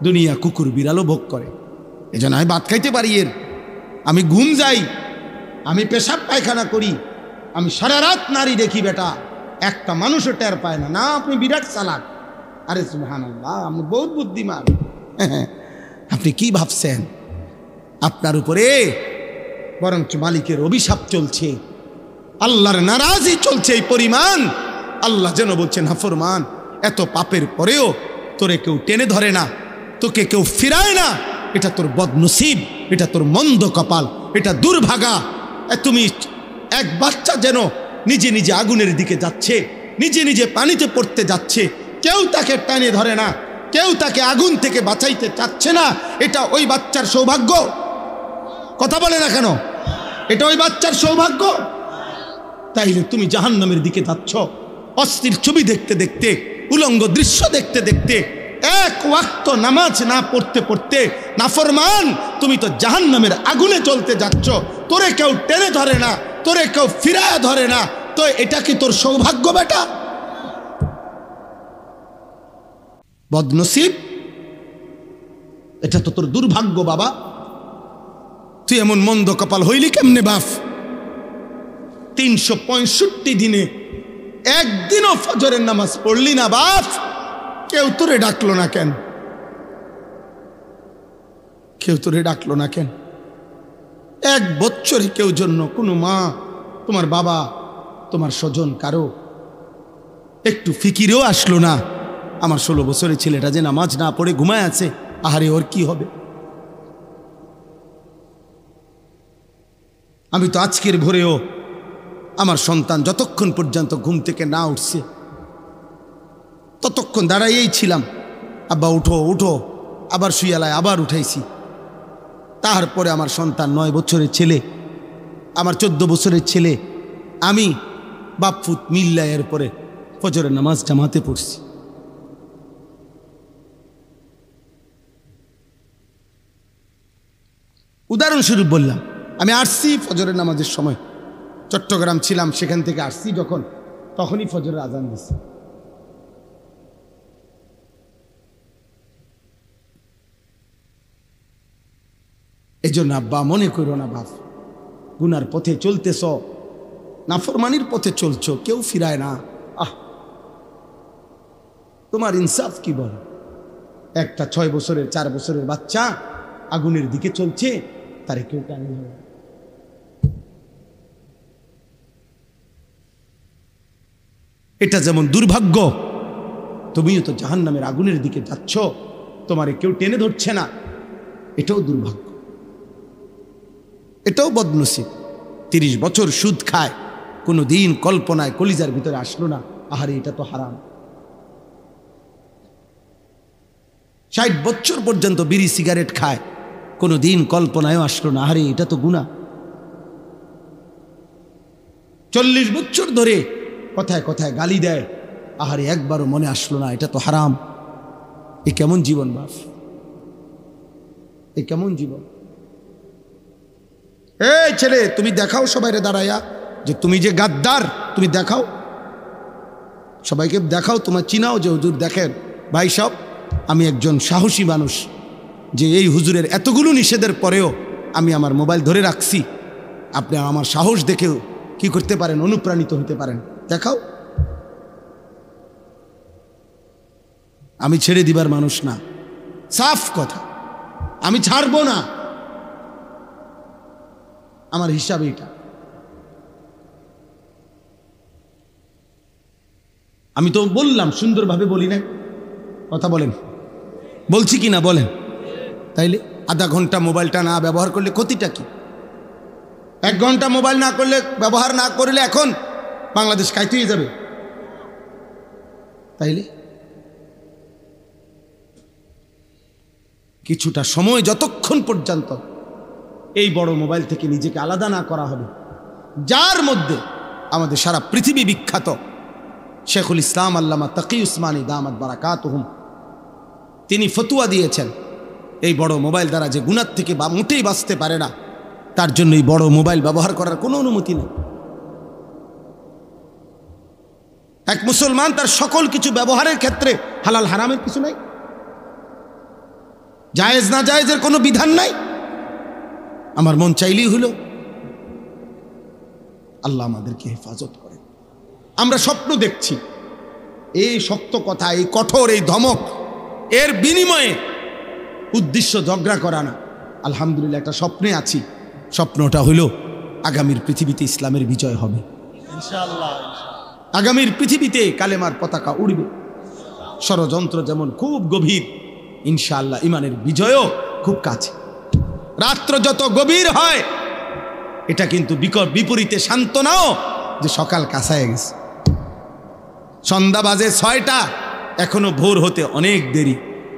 দুনিয়া কুকুর বিড়ালও ভোগ করে। এজন্য আমি ভাত খাইতে পারি, এর আমি ঘুম যাই, আমি পেশাব পায়খানা করি, আমি সারা রাত নারী দেখি, বেটা একটা মানুষও টের পায় না। না আপনি বিরাট চালাক, আরে সুবহানাল্লাহ আপনি বহুত বুদ্ধিমান। আপনি কি ভাবছেন? আপনার উপরে বরঞ্চ মালিকের অভিশাপ চলছে, আল্লাহর নারাজি চলছে এই পরিমাণ। আল্লাহ যেন বলছেন নাফরমান, এত পাপের পরেও তোরে কেউ টেনে ধরে না, তোকে কেউ ফিরায় না, এটা তোর বদনসিব, এটা তোর মন্দ কপাল, এটা দুর্ভাগা। তুমি এক বাচ্চা যেন নিজে নিজে আগুনের দিকে যাচ্ছে, নিজে নিজে পানিতে পড়তে যাচ্ছে, কেউ তাকে টানে ধরে না, কেউ তাকে আগুন থেকে বাঁচাইতে চাচ্ছে না, এটা ওই বাচ্চার সৌভাগ্য। কথা বলে না কেন? এটা ওই বাচ্চার সৌভাগ্য। তাইলে তুমি জাহান্নামের দিকে যাচ্ছ, অস্থির ছবি দেখতে দেখতে, উলঙ্গ দৃশ্য দেখতে দেখতে, এক ওয়াক্ত নামাজ না পড়তে পড়তে নাফরমান, তুমি তো জাহান্নামের আগুনে চলতে যাচ্ছ। তোরে কেউ টেনে ধরে না, তোরে কেউ ফিরায় ধরে না, তো এটা কি তোর সৌভাগ্য বেটা? বদনসিব, এটা তো তোর দুর্ভাগ্য বাবা। তুই এমন মন্দ কপাল হইলি কেমনে বাপ? 365 দিনে একদিনও ফজরের নামাজ পড়লি না বাপ, কেউ তোরে ডাকলো না কেন? কেউ তোরে ডাকলো না কেন? 1 বছরে কেউ জন্য কোনো মা, তোমার বাবা, তোমার স্বজন কারো একটু ফিকিরেও আসলো না? আমার 16 বছরের ছেলেটা যে নামাজ না পড়ে ঘুমায় আছে, আহারে ওর কি হবে? আমি তো আজকের ভোরেও আমার সন্তান যতক্ষণ পর্যন্ত ঘুম থেকে না উঠছে ততক্ষণ দাঁড়াইয়েই ছিলাম, আব্বা উঠো উঠো, আবার শুয়ালায় আবার উঠাইছি। তারপরে আমার সন্তান 9 বছরের ছেলে, আমার 14 বছরের ছেলে, আমি বাপফুত মিল্লা এর পরে ফজরের নামাজ জামাতে পড়ছি। উদাহরণস্বরূপ বললাম, আমি আসছি ফজরের নামাজের সময়, চট্টগ্রাম ছিলাম, সেখান থেকে আসছি যখন, তখনই ফজরের আজান দিচ্ছে। এই জন্য আব্বা মনে করো না বাপ, গুনার পথে চলতেছ, নাফরমানির পথে চলছো, কেউ ফিরায় না। তোমার ইনসাফ কি বল? একটা 6 বছরের 4 বছরের বাচ্চা আগুনের দিকে চলছে, তারে কেউ টানে না। এটা যেমন দুর্ভাগ্য, তুমিও তো জাহান্নামের আগুনের দিকে যাচ্ছ, তোমারে কেউ টেনে ধরছে না, এটাও দুর্ভাগ্য, এটাও বদনসিব। 30 বছর সুদ খায়, কোনো দিন কল্পনায় কলিজার ভিতরে আসলো না, আহারে এটা তো হারাম। 60 বছর পর্যন্ত বিড়ি সিগারেট খায়, কোনো দিন কল্পনায়ও আসলো না, আহারে এটা তো গুনাহ। 40 বছর ধরে কথায় কথায় গালি দেয়, আহারে একবারও মনে আসলো না এটা তো হারাম। এ কেমন জীবন বাপ? এ কেমন জীবন? এই ছেলে, তুমি দেখাও সবাইরে দাঁড়াইয়া যে তুমি যে গাদ্দার, তুমি দেখাও, সবাইকে দেখাও, তোমার চিনাও যে হুজুর দেখেন ভাই সব, আমি একজন সাহসী মানুষ, যে এই হুজুরের এতগুলো নিষেধের পরেও আমি আমার মোবাইল ধরে রাখছি। আপনি আমার সাহস দেখেও কি করতে পারেন, অনুপ্রাণিত হতে পারেন, দেখাও। আমি ছেড়ে দিবার মানুষ না, সাফ কথা, আমি ছাড়বো না, আমার হিসাবে এটা। আমি তো বললাম, সুন্দরভাবে বলি না, কথা বলেন, বলছি কি না বলেন? তাইলে আধা ঘন্টা মোবাইলটা না ব্যবহার করলে ক্ষতিটা কি? 1 ঘন্টা মোবাইল না করলে, ব্যবহার না করলে এখন বাংলাদেশ কাইতেই যাবে। তাইলে কিছুটা সময় যতক্ষণ পর্যন্ত এই বড় মোবাইল থেকে নিজেকে আলাদা না করা হবে, যার মধ্যে আমাদের সারা পৃথিবী বিখ্যাত শেখুল ইসলাম আল্লামা তাকি উসমানী দামাত বারাকাতুহুম, তিনি ফতুয়া দিয়েছেন, এই বড় মোবাইল দ্বারা যে গুনাহ থেকে মোটেই বাঁচতে পারে না, তার জন্য এই বড় মোবাইল ব্যবহার করার কোনো অনুমতি নেই। এক মুসলমান তার সকল কিছু ব্যবহারের ক্ষেত্রে হালাল হারামের কিছু নাই, জায়েজ না জায়েজের কোনো বিধান নাই। আমার মন চাইলেই হলো। আল্লাহ আমাদেরকে হেফাজত করে। আমরা স্বপ্ন দেখছি, এই শক্ত কথা, এই কঠোর, এই ধমক, এর বিনিময়ে উদ্দেশ্য ঝগড়া করা না। আলহামদুলিল্লাহ একটা স্বপ্নে আছি, স্বপ্নটা হইল আগামীর পৃথিবীতে ইসলামের বিজয় হবে ইনশাআল্লাহ। আগামীর পৃথিবীতে কালেমার পতাকা উড়বে। ষড়যন্ত্র যেমন খুব গভীর, ইনশাআল্লাহ ইমানের বিজয়ও খুব কাছে। রাত্র যত গভীর হয়, এটা কিন্তু বিপরীতে সান্ত্বনাও যে সকাল কাছায় গেছে। সন্ধ্যা বাজে 6টা, এখনো ভোর হতে অনেক দেরি,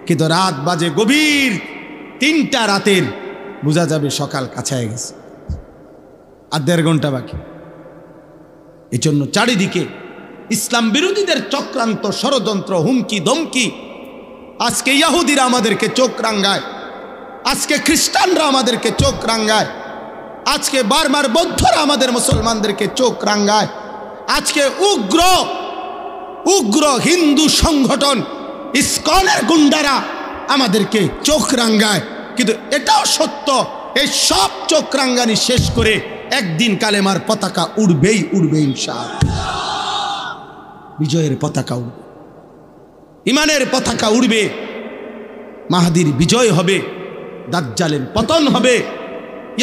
কিন্তু রাত বাজে গভীর 3টা রাতের, বোঝা যাবে সকাল কাছায় গেছে, আর 1.5 ঘন্টা বাকি। এজন্য চারিদিকে ইসলাম বিরোধীদের চক্রান্ত, ষড়যন্ত্র, হুমকি ধমকি। আজকে ইহুদিরা আমাদেরকে চোখ রাঙ্গায়, আজকে খ্রিস্টানরা আমাদেরকে চোখ রাঙ্গায়, আজকে বারবার বৌদ্ধরা আমাদের মুসলমানদেরকে চোখ রাঙ্গায়, আজকে উগ্র উগ্র হিন্দু সংগঠন ইসকনের গুন্ডারা আমাদেরকে চোখ রাঙ্গায়, কিন্তু এটাও সত্য, এই সব চোখ রাঙ্গানি শেষ করে একদিন কালেমার পতাকা উড়বেই উড়বে ইনশাআল্লাহ। বিজয়ের পতাকা উড়বে, ইমানের পতাকা উড়বে, মাহদির বিজয় হবে, দাজ্জালের পতন হবে,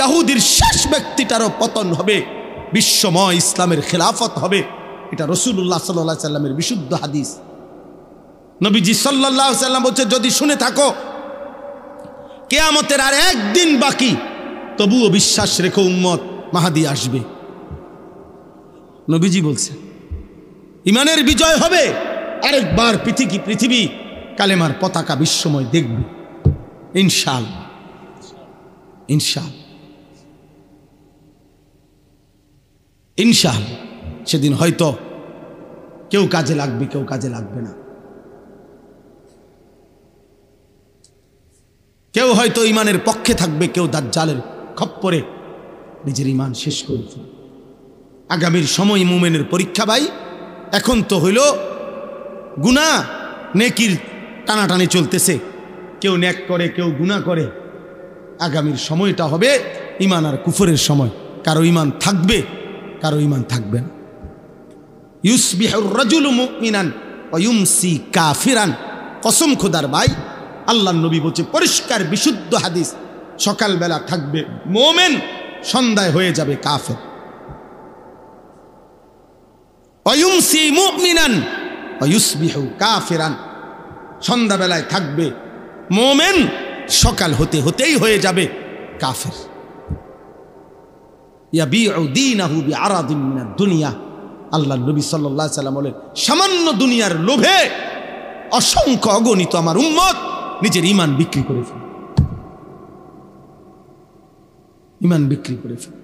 ইহুদির শেষ ব্যক্তিটারও পতন হবে, বিশ্বময় ইসলামের খেলাফত হবে। এটা রাসূলুল্লাহ সাল্লাল্লাহু আলাইহি সাল্লামের বিশুদ্ধ হাদিস। নবীজি সাল্লাল্লাহু আলাইহি সাল্লাম বলছে, যদি শুনে থাকো কিয়ামতের আর একদিন বাকি, তবুও বিশ্বাস রেখো উম্মত মাহদি আসবে। নবীজি বলছে ইমানের বিজয় হবে, আরেকবার পৃথিবী কালেমার পতাকা বিশ্বময় দেখবে ইনশাআল্লাহ। ইনশাআল্লাহ ইনশাআল্লাহ সেদিন হয়তো কেউ কাজে লাগবে, কেউ কাজে লাগবে না। কেউ হয়তো ইমানের পক্ষে থাকবে, কেউ দাজ্জালের খপ্পরে নিজের ইমান শেষ করবে। আগামীর সময় মুমিনের পরীক্ষা ভাই। এখন তো হইল গুনাহ নেকির টানাটানি চলতেছে, কেউ নেক করে, কেউ গুনাহ করে। আগামীর সময়টা হবে ইমান আর কুফরের সময়। কারো ইমান থাকবে, কারো ইমান থাকবে না। ইউসবিহুর রাজুলু মুমিনান ওয়া ইউমসি কাফিরান। কসম খোদার ভাই, আল্লাহর নবী বলছে, পরিষ্কার বিশুদ্ধ হাদিস, সকালবেলা থাকবে মুমিন, সন্ধ্যায় হয়ে যাবে কাফের। ওয়া ইউমসি মুমিনান ওয়া ইউসবিহু কাফিরান। সন্ধ্যাবেলায় থাকবে মুমিন, সকাল হতে হতেই হয়ে যাবে কাফের। ইয়াবিউ দীনাহু বিআরাদিন মিনাদ দুনিয়া। আল্লাহর নবী সাল্লাল্লাহু আলাইহি সাল্লাম বলেন, সামান্য দুনিয়ার লোভে অসংখ্য অগণিত আমার উম্মত নিজের ঈমান বিক্রি করে ফেলে, ঈমান বিক্রি করে ফেলে।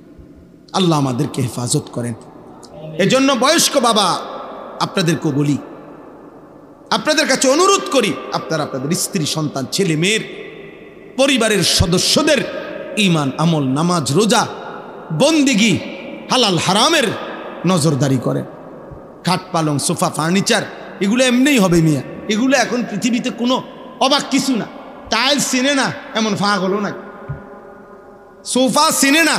আল্লাহ আমাদেরকে হেফাজত করেন। এজন্য বয়স্ক বাবা আপনাদেরকে বলি, আপনাদের কাছে অনুরোধ করি, আপনারা আপনাদের স্ত্রী, সন্তান, ছেলে মেয়ের, পরিবারের সদস্যদের ঈমান, আমল, নামাজ, রোজা, বন্দিগি, হালাল হারামের নজরদারি করেন। খাট পালং, সোফা, ফার্নিচার এগুলো এমনিই হবে মিয়া। এগুলো এখন পৃথিবীতে কোনো অবাক কিছু না। টাইলস চিনে না এমন পাগলও নাই, সোফা চিনে না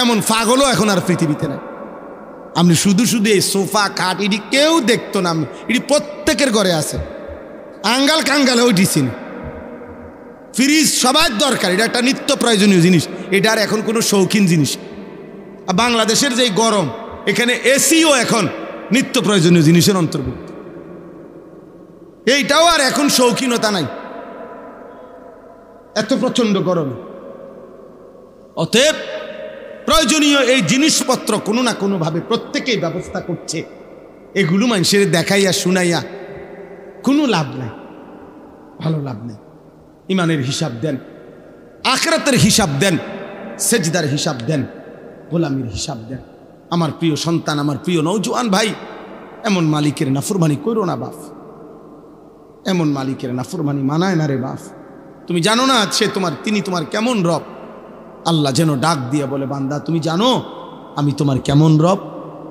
এমন পাগলও এখন আর পৃথিবীতে নাই। আপনি শুধু শুধু এই সোফা, খাট এটি কেউ দেখতো না, আপনি এটি প্রত্যেকের ঘরে আছে। আঙ্গাল কাঙ্গালে ওইটি চিনে। ফ্রিজ সবার দরকার, এটা একটা নিত্য প্রয়োজনীয় জিনিস, এটা আর এখন কোনো শৌখিন জিনিস। বাংলাদেশের যেই গরম, এখানে এসিও এখন নিত্য প্রয়োজনীয় জিনিসের অন্তর্ভুক্ত। এইটাও আর এখন শৌখিনতা নাই, এত প্রচন্ড গরম। অতএব প্রয়োজনীয় এই জিনিসপত্র কোনো না কোনোভাবে প্রত্যেকেই ব্যবস্থা করছে। এগুলো মানুষের দেখাইয়া শুনাইয়া কোনো লাভ নাই, ভালো লাভ নেই। ইমানের হিসাব দেন, আখিরাতের হিসাব দেন, সেজদার হিসাব দেন, গোলামির হিসাব দেন। আমার প্রিয় সন্তান, আমার প্রিয় নওজোয়ান ভাই, এমন মালিকের নাফরমানি করো না বাপ। এমন মালিকের নাফরমানি মানায় না রে বাপ। তুমি জানো না তিনি তোমার কেমন রব। আল্লাহ যেন ডাক দিয়ে বলে, বান্দা তুমি জানো আমি তোমার কেমন রব?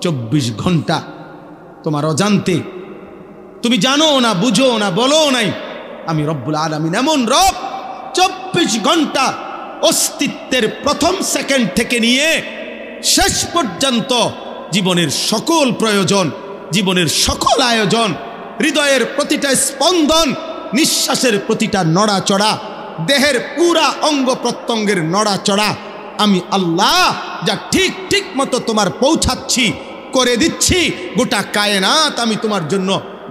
24 ঘন্টা তোমার অজান্তে, তুমি জানো না, বুঝো না, বলো নাই, আমি রব্বুল আলামিন এমন রব 24 ঘন্টা অস্তিত্বের প্রথম সেকেন্ড থেকে নিয়ে শেষ পর্যন্ত জীবনের সকল প্রয়োজন, জীবনের সকল আয়োজন, হৃদয়ের প্রতিটা স্পন্দন, নিঃশ্বাসের প্রতিটা নড়াচড়া, দেহের পুরা অঙ্গ প্রত্যঙ্গের নড়াচড়া আমি আল্লাহ যা ঠিক ঠিক মতো তোমার পৌঁছাচ্ছি, করে দিচ্ছি। গোটা কায়নাত আমি তোমার জন্য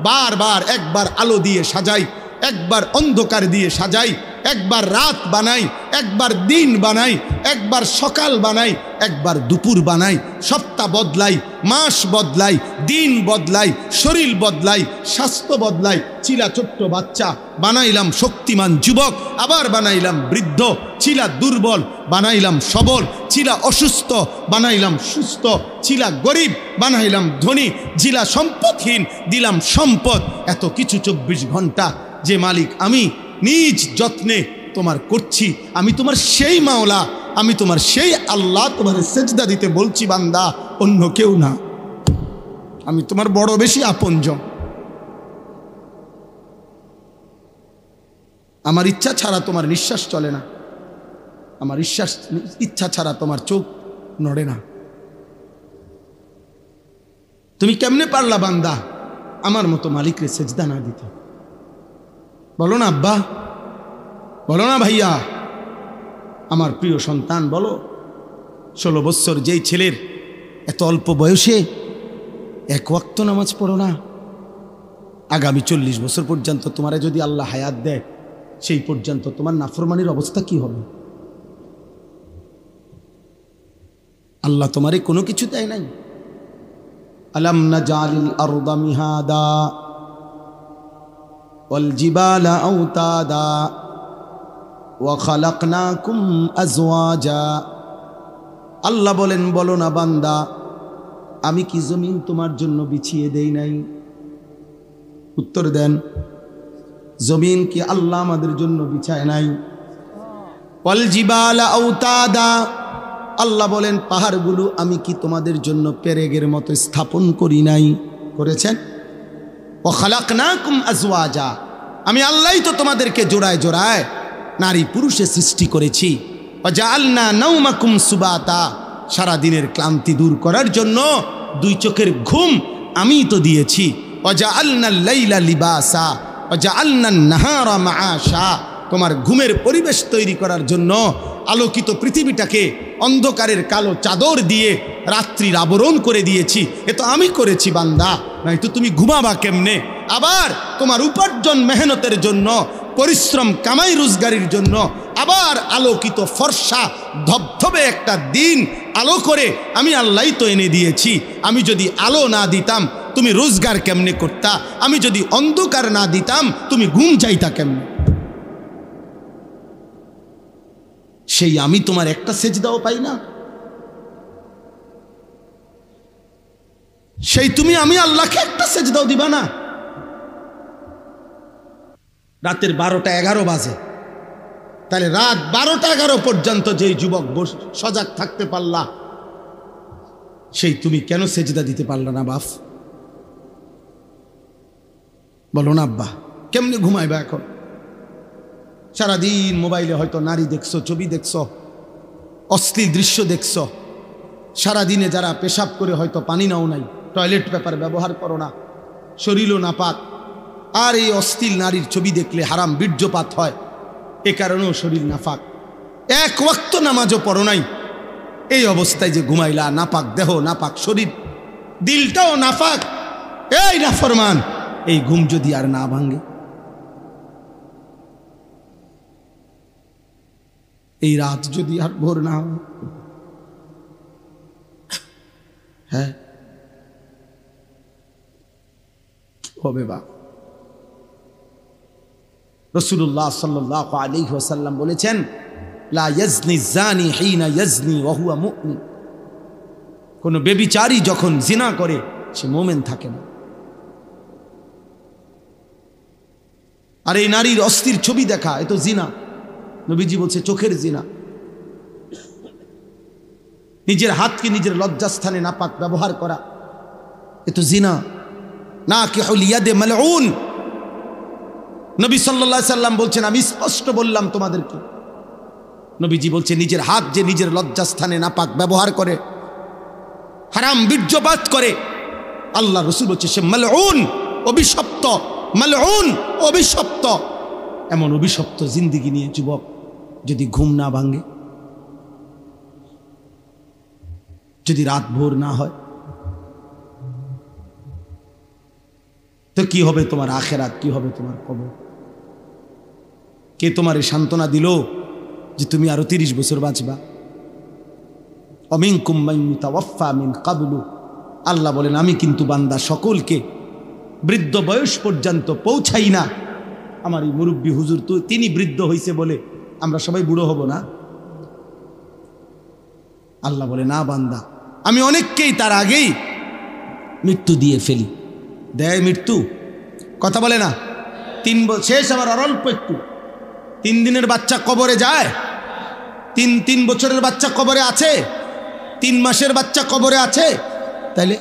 বারবার, একবার আলো দিয়ে সাজাই, একবার অন্ধকার দিয়ে সাজাই, একবার রাত বানাই, একবার দিন বানাই, একবার সকাল বানাই, একবার দুপুর বানাই, সপ্তাহ বদলাই, মাস বদলাই, দিন বদলাই, শরীর বদলাই, স্বাস্থ্য বদলাই। ছিলা ছোট্ট বাচ্চা, বানাইলাম শক্তিমান যুবক, আবার বানাইলাম বৃদ্ধ। ছিলা দুর্বল, বানাইলাম সবল। ছিলা অসুস্থ, বানাইলাম সুস্থ। ছিলা গরিব, বানাইলাম ধনী। ছিলা সম্পদহীন, দিলাম সম্পদ। এত কিছু 24 ঘন্টা যে মালিক আমি নিজ যত্নে তোমার করছি। আমি তোমার সেই মাওলা, আমি তোমার সেই আল্লাহ। তোমার সেজদা দিতে বলছি বান্দা, অন্য কেউ না। আমি তোমার বড় বেশি আপনজন। আমার ইচ্ছা ছাড়া তোমার নিঃশ্বাস চলে না, আমার ইচ্ছা ছাড়া তোমার চোখ নড়ে না। তুমি কেমনে পারলা বান্দা আমার মতো মালিকরে সেজদা না দিতে? বলো না আব্বা, বলো না ভাইয়া, আমার প্রিয় সন্তান বলো। 16 বছর যেই ছেলের এত অল্প বয়সে এক ওয়াক্ত নামাজ পড়ো না, আগামী 40 বছর পর্যন্ত তোমারে যদি আল্লাহ হায়াত দেয়, সেই পর্যন্ত তোমার নাফরমানির অবস্থা কি হবে? আল্লাহ তোমারে কোনো কিছু দেয় নাই। আলাম নাজালিল আরদা মিহাদা ওয়াল জিবালা আওতাদা ওয়া খালাকনাকুম আজওয়াজা। আল্লাহ বলেন, বলো না বান্দা, আমি কি জমিন তোমার জন্য বিছিয়ে দেই নাই? উত্তর দেন, জমিন কি আল্লাহ আমাদের জন্য বিছায় নাই? ওয়াল জিবালা আওতাদা, আল্লাহ বলেন পাহাড়গুলো আমি কি তোমাদের জন্য পেরেগের মতো স্থাপন করি নাই? করেছেন। ওয়া খালাকনাকুম আজওয়াজা, আমি আল্লাহই তো তোমাদেরকে জোড়ায় জোড়ায় নারী পুরুষে সৃষ্টি করেছি। ওয়া জাআলনা নাওমাকুম সুবাতা, সারা দিনের ক্লান্তি দূর করার জন্য 2 চোখের ঘুম আমিই তো দিয়েছি। ওয়া জাআলনাল লাইলা লিবাসা ওয়া জাআলনান নাহারা মাআশা, তোমার ঘুমের পরিবেশ তৈরি করার জন্য আলোকিত পৃথিবীটাকে অন্ধকারের কালো চাদর দিয়ে রাত্রির আবরণ করে দিয়েছি। এ তো আমি করেছি বান্দা, নয়তো তুমি ঘুমাবা কেমনে? আবার তোমার উপার্জন মেহনতের জন্য, পরিশ্রম কামাই রোজগারির জন্য আবার আলোকিত ফর্সা ধবধবে একটা দিন আলো করে আমি আল্লাহই তো এনে দিয়েছি। আমি যদি আলো না দিতাম তুমি রোজগার কেমনে করতা? আমি যদি অন্ধকার না দিতাম তুমি ঘুম চাইতা কেমনে? সেই আমি তোমার একটা সেজদাও পাই না? সেই তুমি আমি আল্লাহকে একটা সেজদাও দিবা না? রাতের 12টা 11 বাজে, তাহলে রাত 12টা 11 পর্যন্ত যেই যুবক সজাগ থাকতে পারলা, সেই তুমি কেন সেজদা দিতে পারলা না বাপ? বলো না আব্বা, কেমনে ঘুমাইবা এখন? সারাদিন মোবাইলে হয়তো নারী দেখছো, ছবি দেখছো, অশ্লীল দৃশ্য দেখছো। সারাদিনে যারা পেশাব করে হয়তো পানি নাও নাই, টয়লেট পেপার ব্যবহার করো না, শরীরও নাপাক, আর এই অশ্লীল নারীর ছবি দেখলে হারাম বীর্যপাত হয়, এ কারণেও শরীর নাপাক। এক ওয়াক্ত নামাজও পড়ো নাই, এই অবস্থায় যে ঘুমাইলা, নাপাক দেহ, নাপাক শরীর, দিলটাও নাপাক, এই নাফরমান, এই ঘুম যদি আর না ভাঙে, এই রাত যদি আর ভোর না হয়, হ্যাঁ হবে বা? রাসূলুল্লাহ সাল্লাল্লাহু আলাইহি ওয়াসাল্লাম বলেছেন, লা ইয়াজনি জানি হিনা ইয়াজনি ওয়া হুয়া মুমিন। কোন ব্যভিচারী যখন জিনা করে সে মুমিন থাকে না। আর এই নারীর অস্থির ছবি দেখা, এ তো জিনা। নবীজি বলছে চোখের জিনা। নিজের হাতকে নিজের লজ্জাস্থানে নাপাক ব্যবহার করা, এ তো জিনা। নাকিহুল ইয়াদে মালউন। নবী সাল্লাল্লাহু আলাইহি সাল্লাম বলছেন, আমি স্পষ্ট বললাম তোমাদেরকে, নবীজি বলছে নিজের হাত যে নিজের লজ্জাস্থানে নাপাক ব্যবহার করে, হারাম বীর্যপাত করে, আল্লাহ রাসূল বলছে সে মালউন, অভিশপ্ত। মালউন, অভিশপ্ত। এমন অভিশপ্ত জিন্দেগি নিয়ে যুবক যদি ঘুম না ভাঙে, যদি রাত ভোর না হয়, তো কি হবে তোমার আখেরাত? কি হবে তোমার কবর? কে তোমার সান্ত্বনা দিল যে তুমি আরো 30 বছর বাঁচবা? অমিনকুম মান ইউতাওয়াফা মিন ক্বাবলু, আল্লাহ বলেন আমি কিন্তু বান্দা সকলকে বৃদ্ধ বয়স পর্যন্ত পৌঁছাই না। আমার এই মুরব্বী হুজুর তো তিনি বৃদ্ধ হইছে বলে আমরা সবাই বুড়ো হব না? আল্লাহ বলে না বান্দা, আমি অনেককেই তার আগেই মৃত্যু দিয়ে ফেলি। দেয় মৃত্যু, কথা বলে না? 3 বছর শেষ, আবার অল্প একটু। 3 দিনের বাচ্চা কবরে যায়? 3 বছরের বাচ্চা কবরে আছে? 3 মাসের বাচ্চা কবরে আছে? তাইলে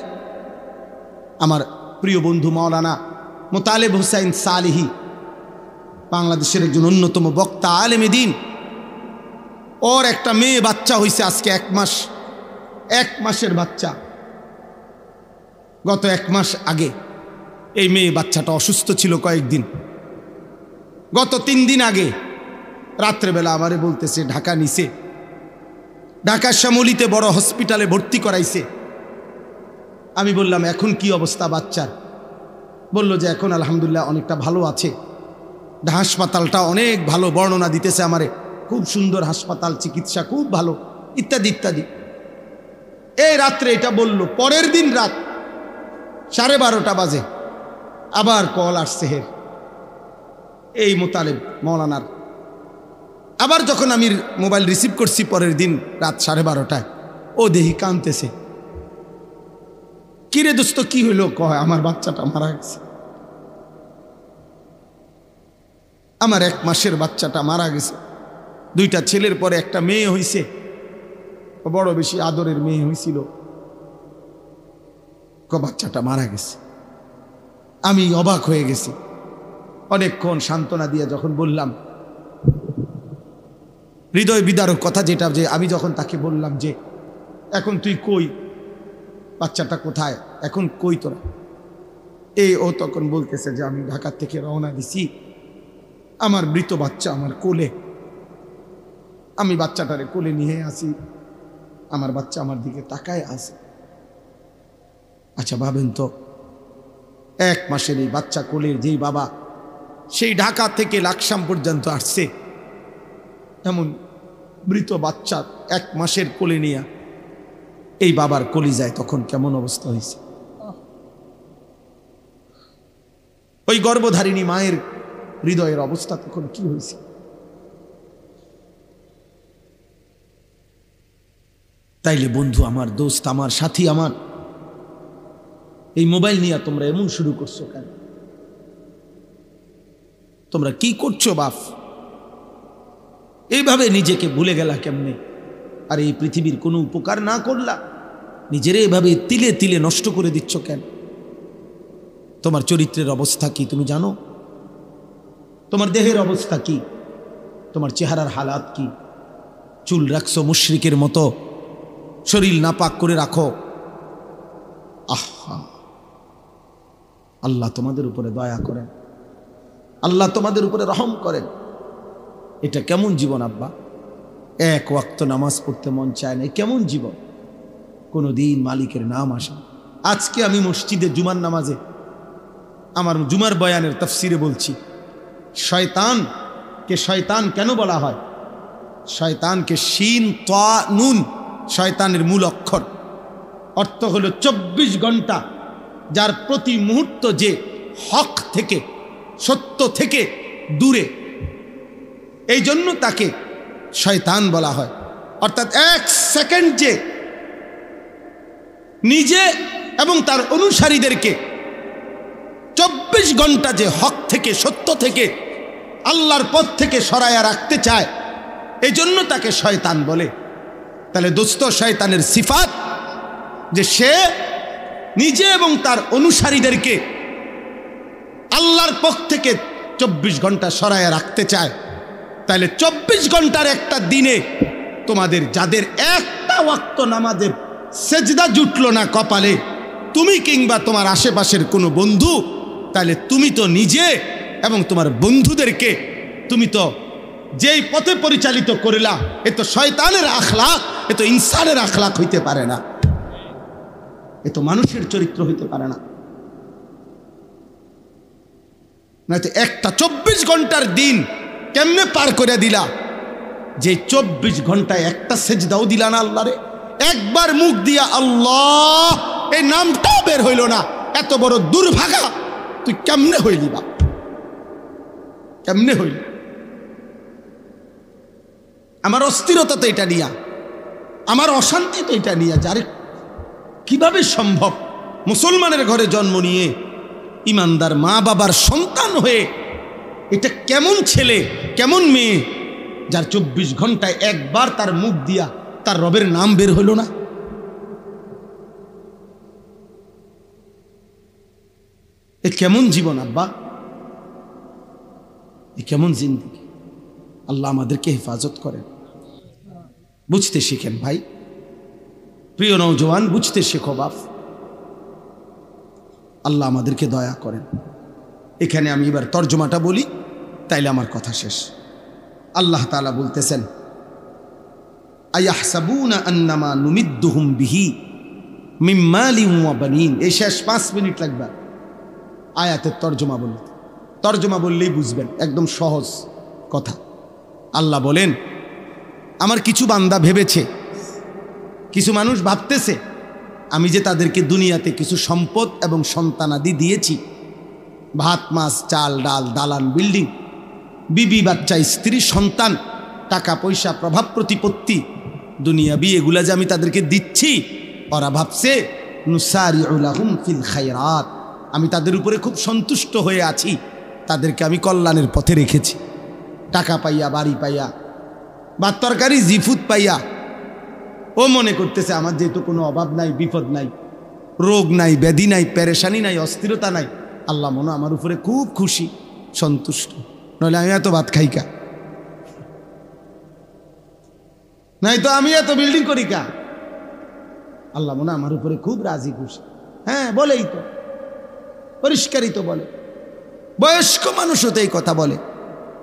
আমার প্রিয় বন্ধু মাওলানা মোতালেব হোসাইন সালিহি, বাংলাদেশের একজন অন্যতম বক্তা, আলেমে দ্বীন। ওর একটা মেয়ে বাচ্চা হয়েছে আজকে 1 মাসের বাচ্চা। গত 1 মাস আগে এই মেয়ে বাচ্চাটা অসুস্থ ছিল কয়েকদিন। গত 3 দিন আগে রাত্রেবেলা আমারে বলতেছে ঢাকা নিছে, ঢাকার শ্যামলীতে বড় হসপিটালে ভর্তি করাইছে। আমি বললাম এখন কি অবস্থা বাচ্চার? বলল যে এখন আলহামদুলিল্লাহ অনেকটা ভালো আছে, হাসপাতালটা অনেক ভালো, বর্ণনা দিতেছে আমারে, খুব সুন্দর হাসপাতাল, চিকিৎসা খুব ভালো, ইত্যাদি ইত্যাদি। এই রাত্রে এটা বলল। পরের দিন রাত 12:30 বাজে আবার কল আসছে হের, এই মোতালেব মৌলানার। আবার যখন আমি মোবাইল রিসিভ করছি পরের দিন রাত 12:30টায়, ও দেহি কাঁদতেছে। কিরে দোস্ত কি হইল? কয় আমার বাচ্চাটা মারা গেছে, আমার 1 মাসের বাচ্চাটা মারা গেছে। 2টা ছেলের পরে একটা মেয়ে হইছে, বড় বেশি আদরের মেয়ে হয়েছিল, বাচ্চাটা মারা গেছে। আমি অবাক হয়ে গেছি। অনেকক্ষণ সান্ত্বনা দিয়ে যখন বললাম, হৃদয় বিদারক কথা যেটা, যে আমি যখন তাকে বললাম যে এখন তুই কই, বাচ্চাটা কোথায়, এখন কই তোরা? ও তখন বলতেছে যে আমি ঢাকা থেকে রওনা দিছি, আমার মৃত বাচ্চা আমার কোলে, আমি বাচ্চাটারে কোলে নিয়ে আসি, আমার বাচ্চা আমার দিকে তাকায় আছে। আচ্ছা ভাবেন তো, 1 মাসের এই বাচ্চা কোলের যেই বাবা, সেই ঢাকা থেকে লাকসাম পর্যন্ত আসছে, এমন মৃত বাচ্চা 1 মাসের কোলে নিয়ে এই বাবার কলিজায় তখন কেমন অবস্থা হয়েছে? ওই গর্ভধারিণী মায়ের হৃদয়ের অবস্থা তখন কি হয়েছে? তাইলে বন্ধু আমার, দোস্ত আমার, সাথী আমার, এই মোবাইল নিয়ে তোমরা এমন শুরু করছো কেন? তোমরা কি করছো বাপ? এইভাবে নিজেকে ভুলে গেলা কেমনে? আর এই পৃথিবীর কোনো উপকার না করলা, নিজেরে এভাবে তিলে তিলে নষ্ট করে দিচ্ছ কেন? তোমার চরিত্রের অবস্থা কি তুমি জানো? তোমার দেহের অবস্থা কি? তোমার চেহারার হালাত কি? চুল রাখছো মুশরিকের মতো, শরীর নাপাক করে রাখো। আহা, আল্লাহ তোমাদের উপরে দয়া করেন, আল্লাহ তোমাদের উপরে রহম করেন। এটা কেমন জীবন আব্বা? 1 ওয়াক্ত নামাজ পড়তে মন চায় না, কেমন জীবন? কোনো দিন মালিকের নাম আসে। আজকে আমি মসজিদে জুমার নামাজে আমার জুমার বয়ানের তাফসিরে বলছি, শয়তানকে শয়তান কেন বলা হয়? শয়তানকে শিন তা নুন, শয়তানের মূল অক্ষর, অর্থ হলো 24 ঘন্টা যার প্রতি মুহূর্ত যে হক থেকে, সত্য থেকে দূরে, এই জন্য তাকে শয়তান বলা হয়। অর্থাৎ 1 সেকেন্ড যে নিজে এবং তার অনুসারীদেরকে 24 ঘন্টা যে হক থেকে, সত্য থেকে, আল্লাহর পথ থেকে সরায়া রাখতে চায়, এই জন্য তাকে শয়তান বলে। তাহলে দোস্ত, শয়তানের সিফাত যে সে নিজে এবং তার অনুসারীদেরকে আল্লাহর পথ থেকে 24 ঘন্টা সরায়া রাখতে চায়। তাহলে 24 ঘন্টার একটা দিনে তোমাদের যাদের একটা ওয়াক্ত নামাজের সেজদা জুটলো না কপালে, তুমি কিংবা তোমার আশেপাশের কোনো বন্ধু, তাহলে তুমি তো নিজে এবং তোমার বন্ধুদেরকে তুমি তো যেই পথে পরিচালিত করিলা, এ তো শয়তানের আখলাক, এ তো ইনসানের আখলাক হইতে পারে না, এ তো মানুষের চরিত্র হইতে পারে না। নয়তো একটা 24 ঘন্টার দিন কেমনে পার করে দিলা, যে 24 ঘন্টায় একটা সেজদাও দিলা না আল্লাহরে, একবার মুখ দিয়া আল্লাহ এই নামটাও বের হইল না, এত বড় দুর্ভাগা তুই কেমনে হইলি বা? কেমনে হইল? আমার অস্থিরতা তো এটা নিয়া, আমার অশান্তি তো এটা নিয়া, যারে কিভাবে সম্ভব মুসলমানের ঘরে জন্ম নিয়ে ইমানদার মা বাবার সন্তান হয়ে, এটা কেমন ছেলে কেমন মেয়ে যার 24 ঘন্টায় একবার তার মুখ দিয়া তার রবের নাম বের হইল না? এ কেমন জীবন আব্বা, এ কেমন জিন্দেগি। আল্লাহ আমাদেরকে হেফাজত করেন। বুঝতে শিখেন ভাই, প্রিয় নওজওয়ান, বুঝতে শেখো বাপ। আল্লাহ আমাদেরকে দয়া করেন। এখানে আমি এবার তর্জমাটা বলি, তাইলে আমার কথা শেষ। আল্লাহ তাআলা বলতেছেন, আয়াহসাবুনা আন্নামা নুমিদ্দুহুম বিহি মিন মালিন ওয়া বানিন। এই শেষ 5 মিনিট লাগবে আয়াতের তর্জমা বলতে। তর্জমা বললেই বুঝবেন, একদম সহজ কথা। আল্লাহ বলেন, আমার কিছু বান্দা ভেবেছে, কিছু মানুষ ভাবতেছে আমি যে তাদেরকে দুনিয়াতে কিছু সম্পদ এবং সন্তানাদি দিয়েছি, ভাত মাছ চাল ডাল দালান বিল্ডিং, বিবি বাচ্চা স্ত্রী সন্তান, টাকা পয়সা প্রভাব প্রতিপত্তি দুনিয়াবি, এগুলা যে আমি তাদেরকে দিচ্ছি, ওরা ভাবছে নুসারিউ লাহুম ফিল খায়রাত, আমি তাদের উপরে খুব সন্তুষ্ট হয়ে আছি, তাদেরকে আমি কল্যাণের পথে রেখেছি। টাকা পাইয়া, বাড়ি পাইয়া, বা তরকারি জিফুত পাইয়া ও মনে করতেছে আমার যেহেতু কোনো অভাব নাই, বিপদ নাই, রোগ নাই, ব্যাধি নাই, পেরেশানি নাই, অস্থিরতা নাই, আল্লাহ মনে আমার উপরে খুব খুশি, সন্তুষ্ট। নইলে আমি এত ভাত খাই কা, নাই তো আমি এত বিল্ডিং করি কা। আল্লাহ মনে আমার উপরে খুব রাজি খুশি। হ্যাঁ, বলেই তো, পরিষ্কারই তো বলে। বয়স্ক মানুষও তো এই কথা বলে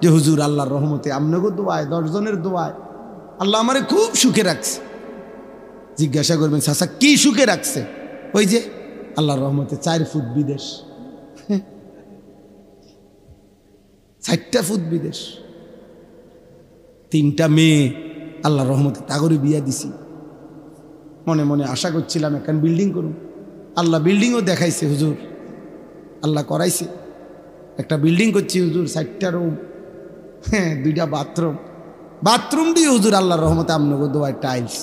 যে হুজুর আল্লাহর রহমতে আমনগো দোয়ায়, 10 জনের দোয়ায় আল্লাহ আমারে খুব সুখে রাখছে। জিজ্ঞাসা করবেন, চাচা কি সুখে রাখছে? ওই যে আল্লাহর রহমতে 4 ফুট বিদেশ, 4টা ফুট বিদেশ, 3টা মেয়ে আল্লাহর রহমতে তাগরে বিয়া দিছি। মনে মনে আশা করছিলাম এখন বিল্ডিং করুন, আল্লাহ বিল্ডিংও দেখাইছে হুজুর, আল্লাহ করাইছে। একটা বিল্ডিং করছি হুজুর, 4টা রুম, হ্যাঁ 2টা বাথরুম, বাথরুম দিয়ে হুজুর আল্লাহর রহমতে আমনগো দোয়ায় টাইলস।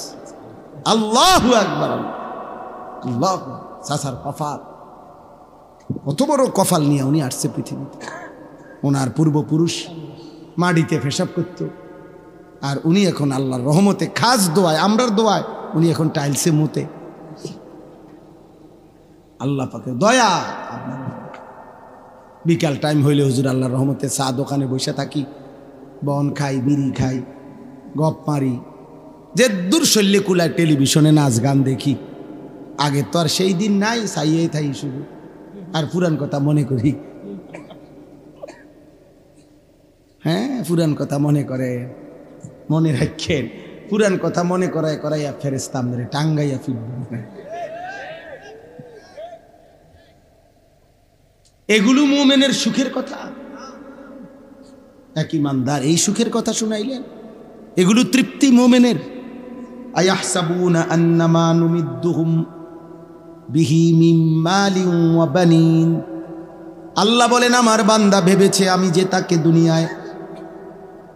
আল্লাহু আকবার, আল্লাহ। চাচার কফাল, কত বড় কফাল নিয়ে উনি আসছে পৃথিবীতে। ওনার পূর্বপুরুষ মাটিতে পেশাব করত, আর উনি এখন আল্লাহর রহমতে খাস দোয়ায়, আমরার দোয়ায় উনি এখন টাইলসে মুতে। আল্লাহ পাকের দয়া। বিকাল টাইম হইলে হুজুর আল্লাহর রহমতে চা দোকানে বসে থাকি, বন খাই, বিড়ি খাই, গপ মারি, যে দূর শল্যে কুলায় টেলিভিশনে নাচ গান দেখি। আগে তো আর সেই দিন নাই, চাইয়ে থাই শুধু, আর পুরান কথা মনে করি। হ্যাঁ, পুরান কথা মনে করে, মনে রাখেন, পুরান কথা মনে করায় করাইয়া ফেরেশতা আমরে টাঙ্গাইয়া ফিরবে। এগুলো মুমিনের সুখের কথা। এক ইমানদার এই সুখের কথা শুনাইলেন, এগুলো তৃপ্তি মুমিনের। আয়াহসাবুনা আন্নামা নুমিদ্দুহুম বিহি মিন মালিন ওয়া বানিন। আল্লাহ বলেন, আমার বান্দা ভেবেছে আমি যে তাকে দুনিয়ায়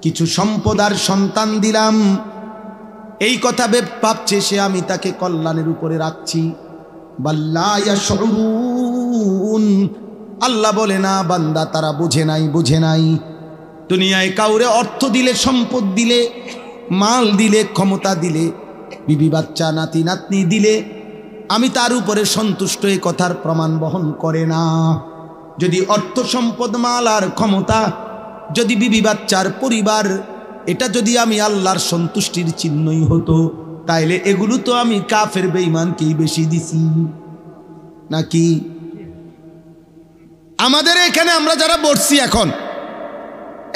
কিছু সম্পদ আর সন্তান দিলাম, এই কথা ভাবছে সে আমি তাকে কল্যাণের উপরে রাখছি। বাল্লা ইয়াশউরুন, আল্লাহ বলে না বান্দা, তারা বুঝে নাই, বুঝে নাই। দুনিয়ায় কাউরে অর্থ দিলে, সম্পদ দিলে, মাল দিলে, ক্ষমতা দিলে, বিবি বাচ্চা নাতি নাতনি দিলে আমি তার উপরে সন্তুষ্ট, এই কথার প্রমাণ বহন করে না। যদি অর্থ সম্পদ, মাল আর ক্ষমতা, যদি বিবি বাচ্চার পরিবার, এটা যদি আমি আল্লাহর সন্তুষ্টির চিহ্নই হতো, তাইলে এগুলো তো আমি কাফের বেঈমানকেই বেশি দিছি নাকি? আমাদের এখানে আমরা যারা বসছি এখন,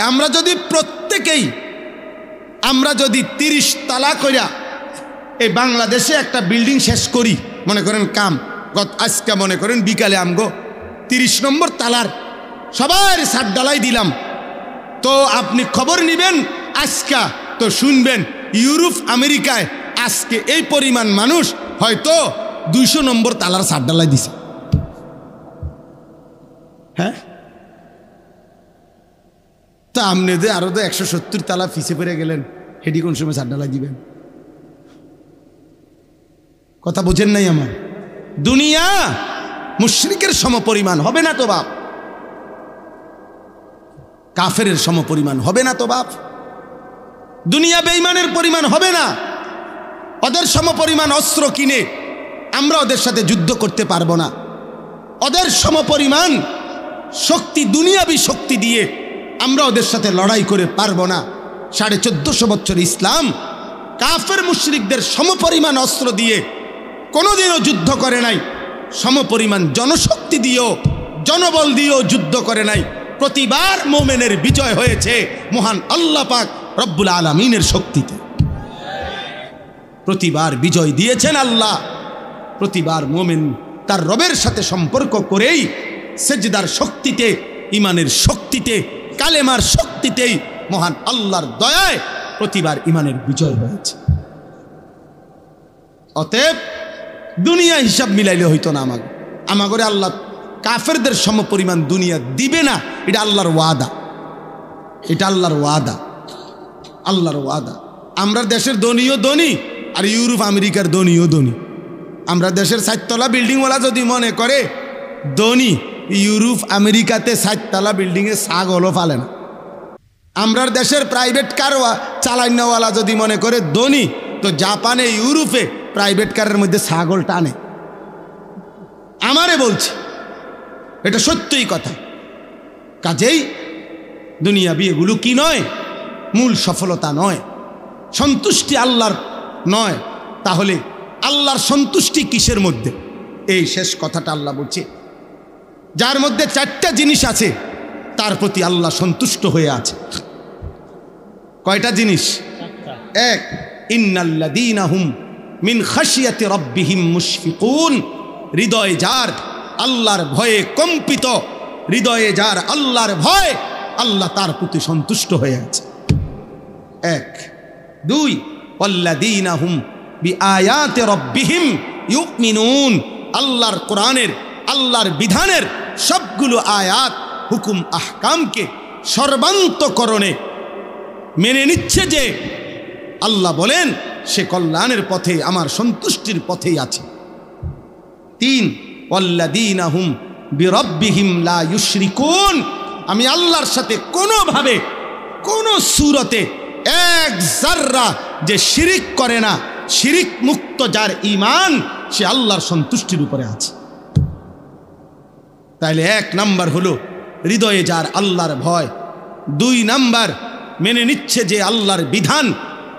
আমরা যদি প্রত্যেকেই, আমরা যদি 30 তালা কইরা এই বাংলাদেশে একটা বিল্ডিং শেষ করি, মনে করেন কাম আজকে মনে করেন বিকালে আমগো 30 নম্বর তালার সবার ছাদ ডালাই দিলাম, তো আপনি খবর নিবেন আজকা, তো শুনবেন ইউরোপ আমেরিকায় আজকে এই পরিমাণ মানুষ হয়তো 200 নম্বর তালার ছাদ ডালাই দিছে। হ্যাঁ, তা আপনি যে আরো তো 170 তালা ফিসে পড়ে গেলেন, হেডি কোন সময় ছাদ ডালাই দিবেন? কথা বুঝেন নাই আমার? দুনিয়া মুশরিকের সমপরিমাণ হবে না তো বাপ, কাফেরের সমপরিমাণ হবে না তো বাপ, দুনিয়া বেঈমানের পরিমাণ হবে না। ওদের সমপরিমাণ অস্ত্র কিনে আমরা ওদের সাথে যুদ্ধ করতে পারবো না, ওদের সমপরিমাণ শক্তি, দুনিয়াবি শক্তি দিয়ে আমরা ওদের সাথে লড়াই করে পারবো না। 1450 বছর ইসলাম কাফের মুশরিকদের সমপরিমাণ অস্ত্র দিয়ে কোনোদিনও যুদ্ধ করে নাই, সমপরিমাণ জনশক্তি দিয়েও, জনবল দিয়েও যুদ্ধ করে নাই। প্রতিবার মোমেনের বিজয় হয়েছে মহান আল্লাহ পাক রব্বুল আলামিনের শক্তিতে। প্রতিবার বিজয় দিয়েছেন আল্লাহ। প্রতিবার মোমেন তার রবের সাথে সম্পর্ক করেই সেজদার শক্তিতে, ইমানের শক্তিতে, কালেমার শক্তিতেই মহান আল্লাহর দয়ায় প্রতিবার ইমানের বিজয় হয়েছে। অতএব দুনিয়া হিসাব মিলাইলে হইতো না। আমাগরে আল্লাহ কাফেরদের সমপরিমাণ দুনিয়া দিবে না, এটা আল্লাহর ওয়াদা। এটা আল্লাহর ওয়াদা, আল্লাহর ওয়াদা। আমরা দেশের ধনীও ধনী, আর ইউরোপ আমেরিকার ধনীও ধনী। আমরা দেশের 7 তলা বিল্ডিংওয়ালা যদি মনে করে ধনী, ইউরোপ আমেরিকাতে 7 তলা বিল্ডিংয়ে ছাগলও ফালে না। আমরার দেশের প্রাইভেট কার চালাইনাওয়ালা যদি মনে করে ধনী, তো জাপানে, ইউরোপে প্রাইভেট কারের মধ্যে ছাগল টানে। আমারে বলছে, এটা সত্যই কথা। কাজেই দুনিয়াবি এগুলো কি নয়, মূল সফলতা নয়, সন্তুষ্টি আল্লাহর নয়। তাহলে আল্লাহর সন্তুষ্টি কিসের মধ্যে? এই শেষ কথাটা আল্লাহ বলছে, যার মধ্যে 4টা জিনিস আছে তার প্রতি আল্লাহ সন্তুষ্ট হয়ে আছে। কয়টা জিনিস? 1, ইন্নাল্লাযীনা হুম মিন খাশিয়াতি রাব্বিহিম মুশফিকুন। হৃদয় যার আল্লাহর ভয়ে কম্পিত, হৃদয়ে যার আল্লাহর ভয়, আল্লাহ তার প্রতি সন্তুষ্ট হয়ে আছে। 1। 2, ওয়াল্লাযীনা হুম বিআয়াতি রাব্বিহিম ইউমিনুন। আল্লাহর কোরআনের, আল্লাহর বিধানের সবগুলো আয়াত, হুকুম, আহকামকে সর্বান্তকরণে মেনে নিচ্ছে যে আল্লাহ বলেন সে কল্যাণের পথে, আমার সন্তুষ্টির পথেই আছে। 3, ওয়াল্লাযীনা হুম বিরাব্বিহিম লা ইউশরিকুন। আমি আল্লাহর সাথে কোনোভাবে, কোনো সূরতে এক জাররা যে শিরিক করে না, শিরিক মুক্ত যার ঈমান, সে আল্লাহর সন্তুষ্টির উপরে আছে। তাইলে 1 নাম্বার হলো হৃদয়ে যার আল্লাহর ভয়। 2 নাম্বার মেনে নিচ্ছে যে আল্লাহর বিধান।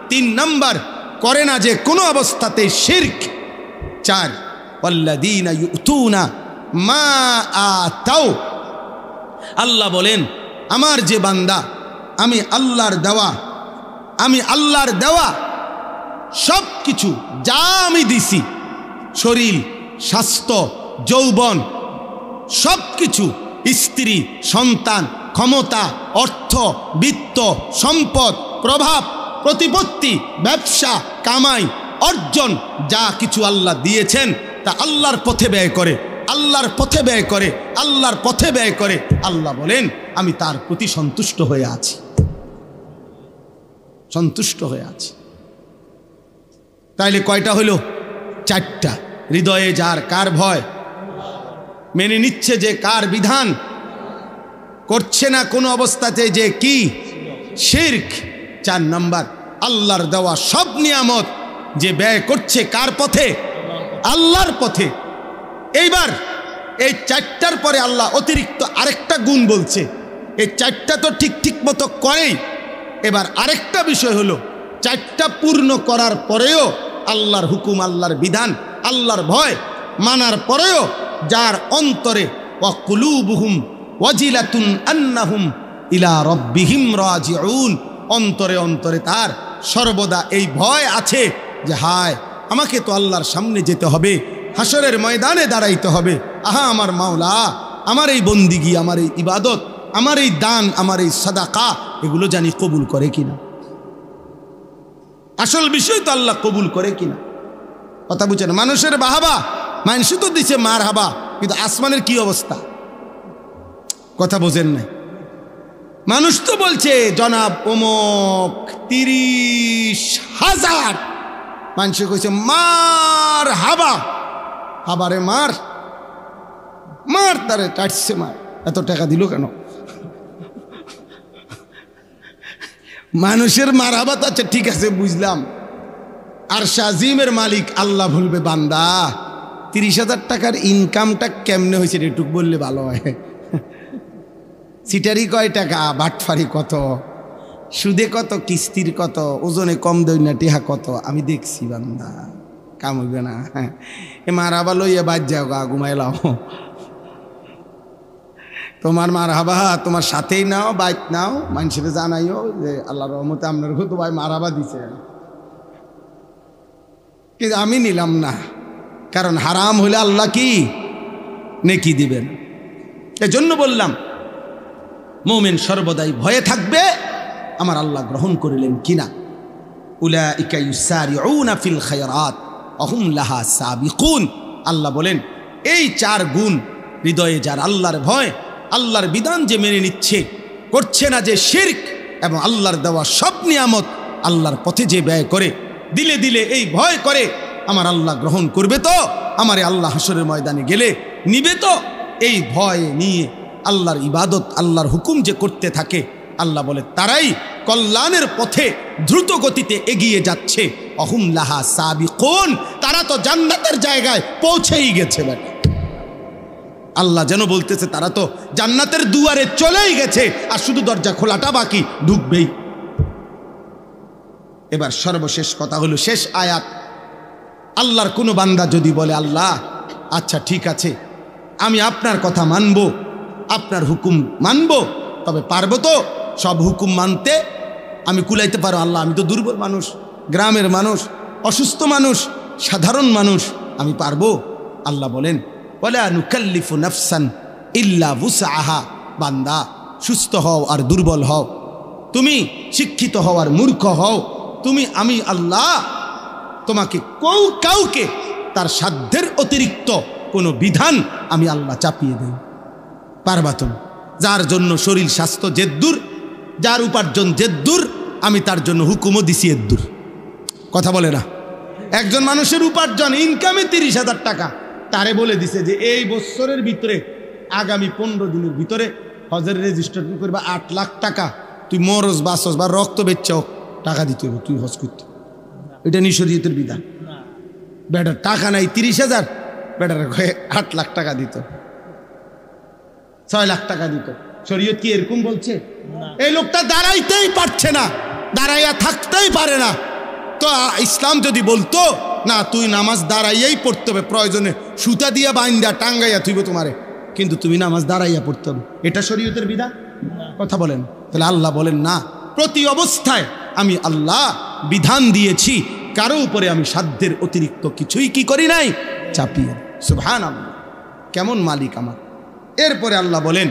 3 নাম্বার করে না যে কোনো অবস্থাতে শিরক। 4, ওয়াল্লাযীনা ইউতুনা মা আতাও। আল্লাহ বলেন, আমার যে বান্দা, আমি আল্লাহর দেওয়া সব কিছু যা আমি দিছি, শরীর, স্বাস্থ্য, যৌবন, সব কিছু, স্ত্রী, সন্তান, ক্ষমতা, অর্থ, বিত্ত, সম্পদ, প্রভাব, প্রতিপত্তি, ব্যবসা, কামাই, অর্জন, যা কিছু আল্লাহ দিয়েছেন তা আল্লাহর পথে ব্যয় করে, আল্লাহর পথে ব্যয় করে, আল্লাহর পথে ব্যয় করে। আল্লাহ বলেন আমি তার প্রতি সন্তুষ্ট হয়ে আছি, সন্তুষ্ট হয়ে আছি। তাইলে কয়টা হইল? 4টা। হৃদয়ে যার কার ভয়, মেনে নিচ্ছে যে কার বিধান, করছে না কোনো অবস্থাতে যে কি শিরক। 4 নাম্বার আল্লাহর দেওয়া সব নিয়ামত যে ব্যয় করছে কার পথে? আল্লাহর পথে। এইবার এই 4টার পরে আল্লাহ অতিরিক্ত আরেকটা গুণ বলছে। এই 4টা তো ঠিক মতো করেই। এবার আরেকটা বিষয় হলো, 4টা পূর্ণ করার পরেও আল্লাহর হুকুম, আল্লাহর বিধান, আল্লাহর ভয় মানার পরেও যার অন্তরে ওয়া কুলুবুহুম ওয়াজিলাতুন আন্নাহুম ইলা রাব্বিহিম রাজিউন, অন্তরে অন্তরে তার সর্বদা এই ভয় আছে যে হায়, আমাকে তো আল্লাহর সামনে যেতে হবে, হাসরের ময়দানে দাঁড়াইতে হবে। আহা আমার মাওলা, আমার এই বন্দিগি, আমার এই ইবাদত, আমার এই দান, আমার এই সাদাকা, এগুলো জানি কবুল করে কিনা। আসল বিষয় তো আল্লাহ কবুল করে কিনা। কথা বুঝছেন? মানুষের বাহাবা, মানুষ তো দিছে মার হাবা, কিন্তু আসমানের কি অবস্থা? কথা বোঝেন নাই। মানুষ তো বলছে জনাব অমুক 30,000, মানুষ কইছে মার হাবা, হাবারে মার, মার তারে কাটছে, মার। এত টাকা দিল কেন? মানুষের মার হাবা তো আচ্ছা ঠিক আছে, বুঝলাম। আর শাজিমের মালিক আল্লাহ বলবে, বান্দা 30,000 টাকার ইনকামটা কেমনে হয়েছে এটুক বললে ভালো হয়। চিটারি কয় টাকা, বাটফারি কত, সুদে কত, কিস্তির কত, ওজনে কম দইনা টিহা কত, আমি দেখছি বান্দা কাম হইবে না। এ মার হাবা লইয়া বাদ যাও গা, ঘুমাইলাও। তোমার মার হাবা তোমার সাথেই নাও, বাইক নাও, মানুষের জানাইও যে আল্লাহর রহমতে আপনার তো ভাই মার হাবা দিছে, কিন্তু আমি নিলাম না, কারণ হারাম হলে আল্লাহ কি নেকি দিবেন। এজন্য বললাম মুমিন সর্বদাই ভয়ে থাকবে আমার আল্লাহ গ্রহণ করিলেন কিনা। উলাইকা ইউসারিউনা ফিল খায়রাত ওয়া হুম লাহা সাবিকুন। আল্লাহ বলেন এই 4 গুণ হৃদয়ে যার আল্লাহর ভয়, আল্লাহর বিধান যে মেনে নিচ্ছে, করছে না যে শিরক, এবং আল্লাহর দেওয়া সব নিয়ামত আল্লাহর পথে যে ব্যয় করে, দিলে দিলে এই ভয় করে আমার আল্লাহ গ্রহণ করবে তো, আমারে আল্লাহ হাসরের ময়দানে গেলে নিবে তো, এই ভয় নিয়ে আল্লাহর ইবাদত, আল্লাহর হুকুম যে করতে থাকে, আল্লাহ বলে তারাই কল্যাণের পথে দ্রুত গতিতে এগিয়ে যাচ্ছে। অহুম লাহা সাবিকুন, তারা তো জান্নাতের জায়গায় পৌঁছেই গেছে। আল্লাহ যেন বলতেছে তারা তো জান্নাতের দুয়ারে চলেই গেছে, আর শুধু দরজা খোলাটা বাকি, ঢুকবেই। এবার সর্বশেষ কথা হলো শেষ আয়াত। আল্লাহর কোনো বান্দা যদি বলে আল্লাহ আচ্ছা ঠিক আছে আমি আপনার কথা মানব, আপনার হুকুম মানব, তবে পারবো তো সব হুকুম মানতে? আমি কুলাইতে পারো আল্লাহ, আমি তো দুর্বল মানুষ, গ্রামের মানুষ, অসুস্থ মানুষ, সাধারণ মানুষ, আমি পারবো? আল্লাহ বলেন ওয়ালা নুকাল্লিফু নাফসান ইল্লা বুসআহা। বান্দা সুস্থ হও আর দুর্বল হও, তুমি শিক্ষিত হও আর মূর্খ হও, তুমি আমি আল্লাহ তোমাকে কাউকে তার সাধ্যের অতিরিক্ত কোনো বিধান আমি আল্লাহ চাপিয়ে দেই পারবা তুমি? যার জন্য শরীর স্বাস্থ্য জেদ্দুর, যার উপার্জন জেদ্দুর, আমি তার জন্য হুকুমও দিছি এদ্দুর। কথা বলে না? একজন মানুষের উপার্জন ইনকামে 30,000 টাকা, তারে বলে দিছে যে এই বছরের ভিতরে আগামী 15 দিনের ভিতরে হজের রেজিস্ট্রেশন করবা 8 লাখ টাকা, তুই মরস বাসস বা রক্ত বেচ্চাও টাকা দিতে হবে, তুই হজ করতে। এটা নি শরীয়তের বিধান। বেটার টাকা নাই 30,000, বেটার 8 লাখ টাকা দিত, 6 লাখ টাকা দিত। শরীয়ত কি এরকম বলছে? এই লোকটা দাঁড়াইতেই পারছে না, দাঁড়াইয়া থাকতেই পারে না, তো ইসলাম যদি বলতো না তুই নামাজ দাঁড়াইয়াই পড়তে হবে, প্রয়োজনে সুতা দিয়া বাইন্দা টাঙ্গাইয়া তুইব তোমারে, কিন্তু তুমি নামাজ দাঁড়াইয়া পড়তে হবে, এটা শরীয়তের বিধান? কথা বলেন। তাহলে আল্লাহ বলেন না, প্রতি অবস্থায় আমি আল্লাহ বিধান দিয়েছি, কারো উপরে আমি সাধ্যের অতিরিক্ত কিছুই কি করি নাই, চাপিয়ে। সুবহানাল্লাহ, কেমন মালিক আমার। এরপরে আল্লাহ বলেন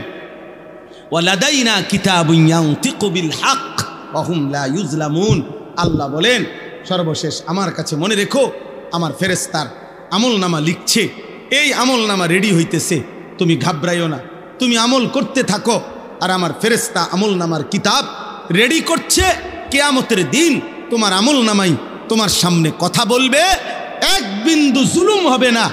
ওয়ালাদাইনা কিতাবুন ইয়ানতিকু বিল হক ওয়া হুম লা ইউজলামুন। আল্লাহ বলেন সর্বশেষ আমার কাছে মনে রেখো আমার ফেরেশতার আমলনামা লিখছে, এই আমলনামা রেডি হইতেছে, তুমি ঘাবড়াইও না, তুমি আমল করতে থাকো, আর আমার ফেরেশতা আমলনামার কিতাব রেডি করছে। কিয়ামতের দিন তোমার আমলনামাই তোমার সামনে কথা বলবে, এক বিন্দু জুলুম হবে না,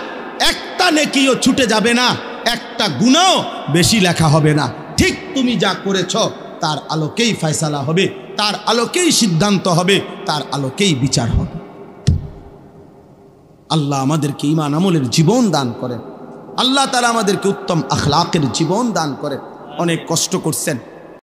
একটা নেকিও ছুটে যাবে না, একটা গুনাহ বেশি লেখা হবে না। ঠিক তুমি যা করেছ তার আলোকেই ফয়সালা হবে, তার আলোকেই সিদ্ধান্ত হবে, তার আলোকেই বিচার হবে। আল্লাহ আমাদেরকে ঈমান আমলের জীবন দান করেন, আল্লাহ তাআলা আমাদেরকে উত্তম আখলাকের জীবন দান করেন। অনেক কষ্ট করছেন,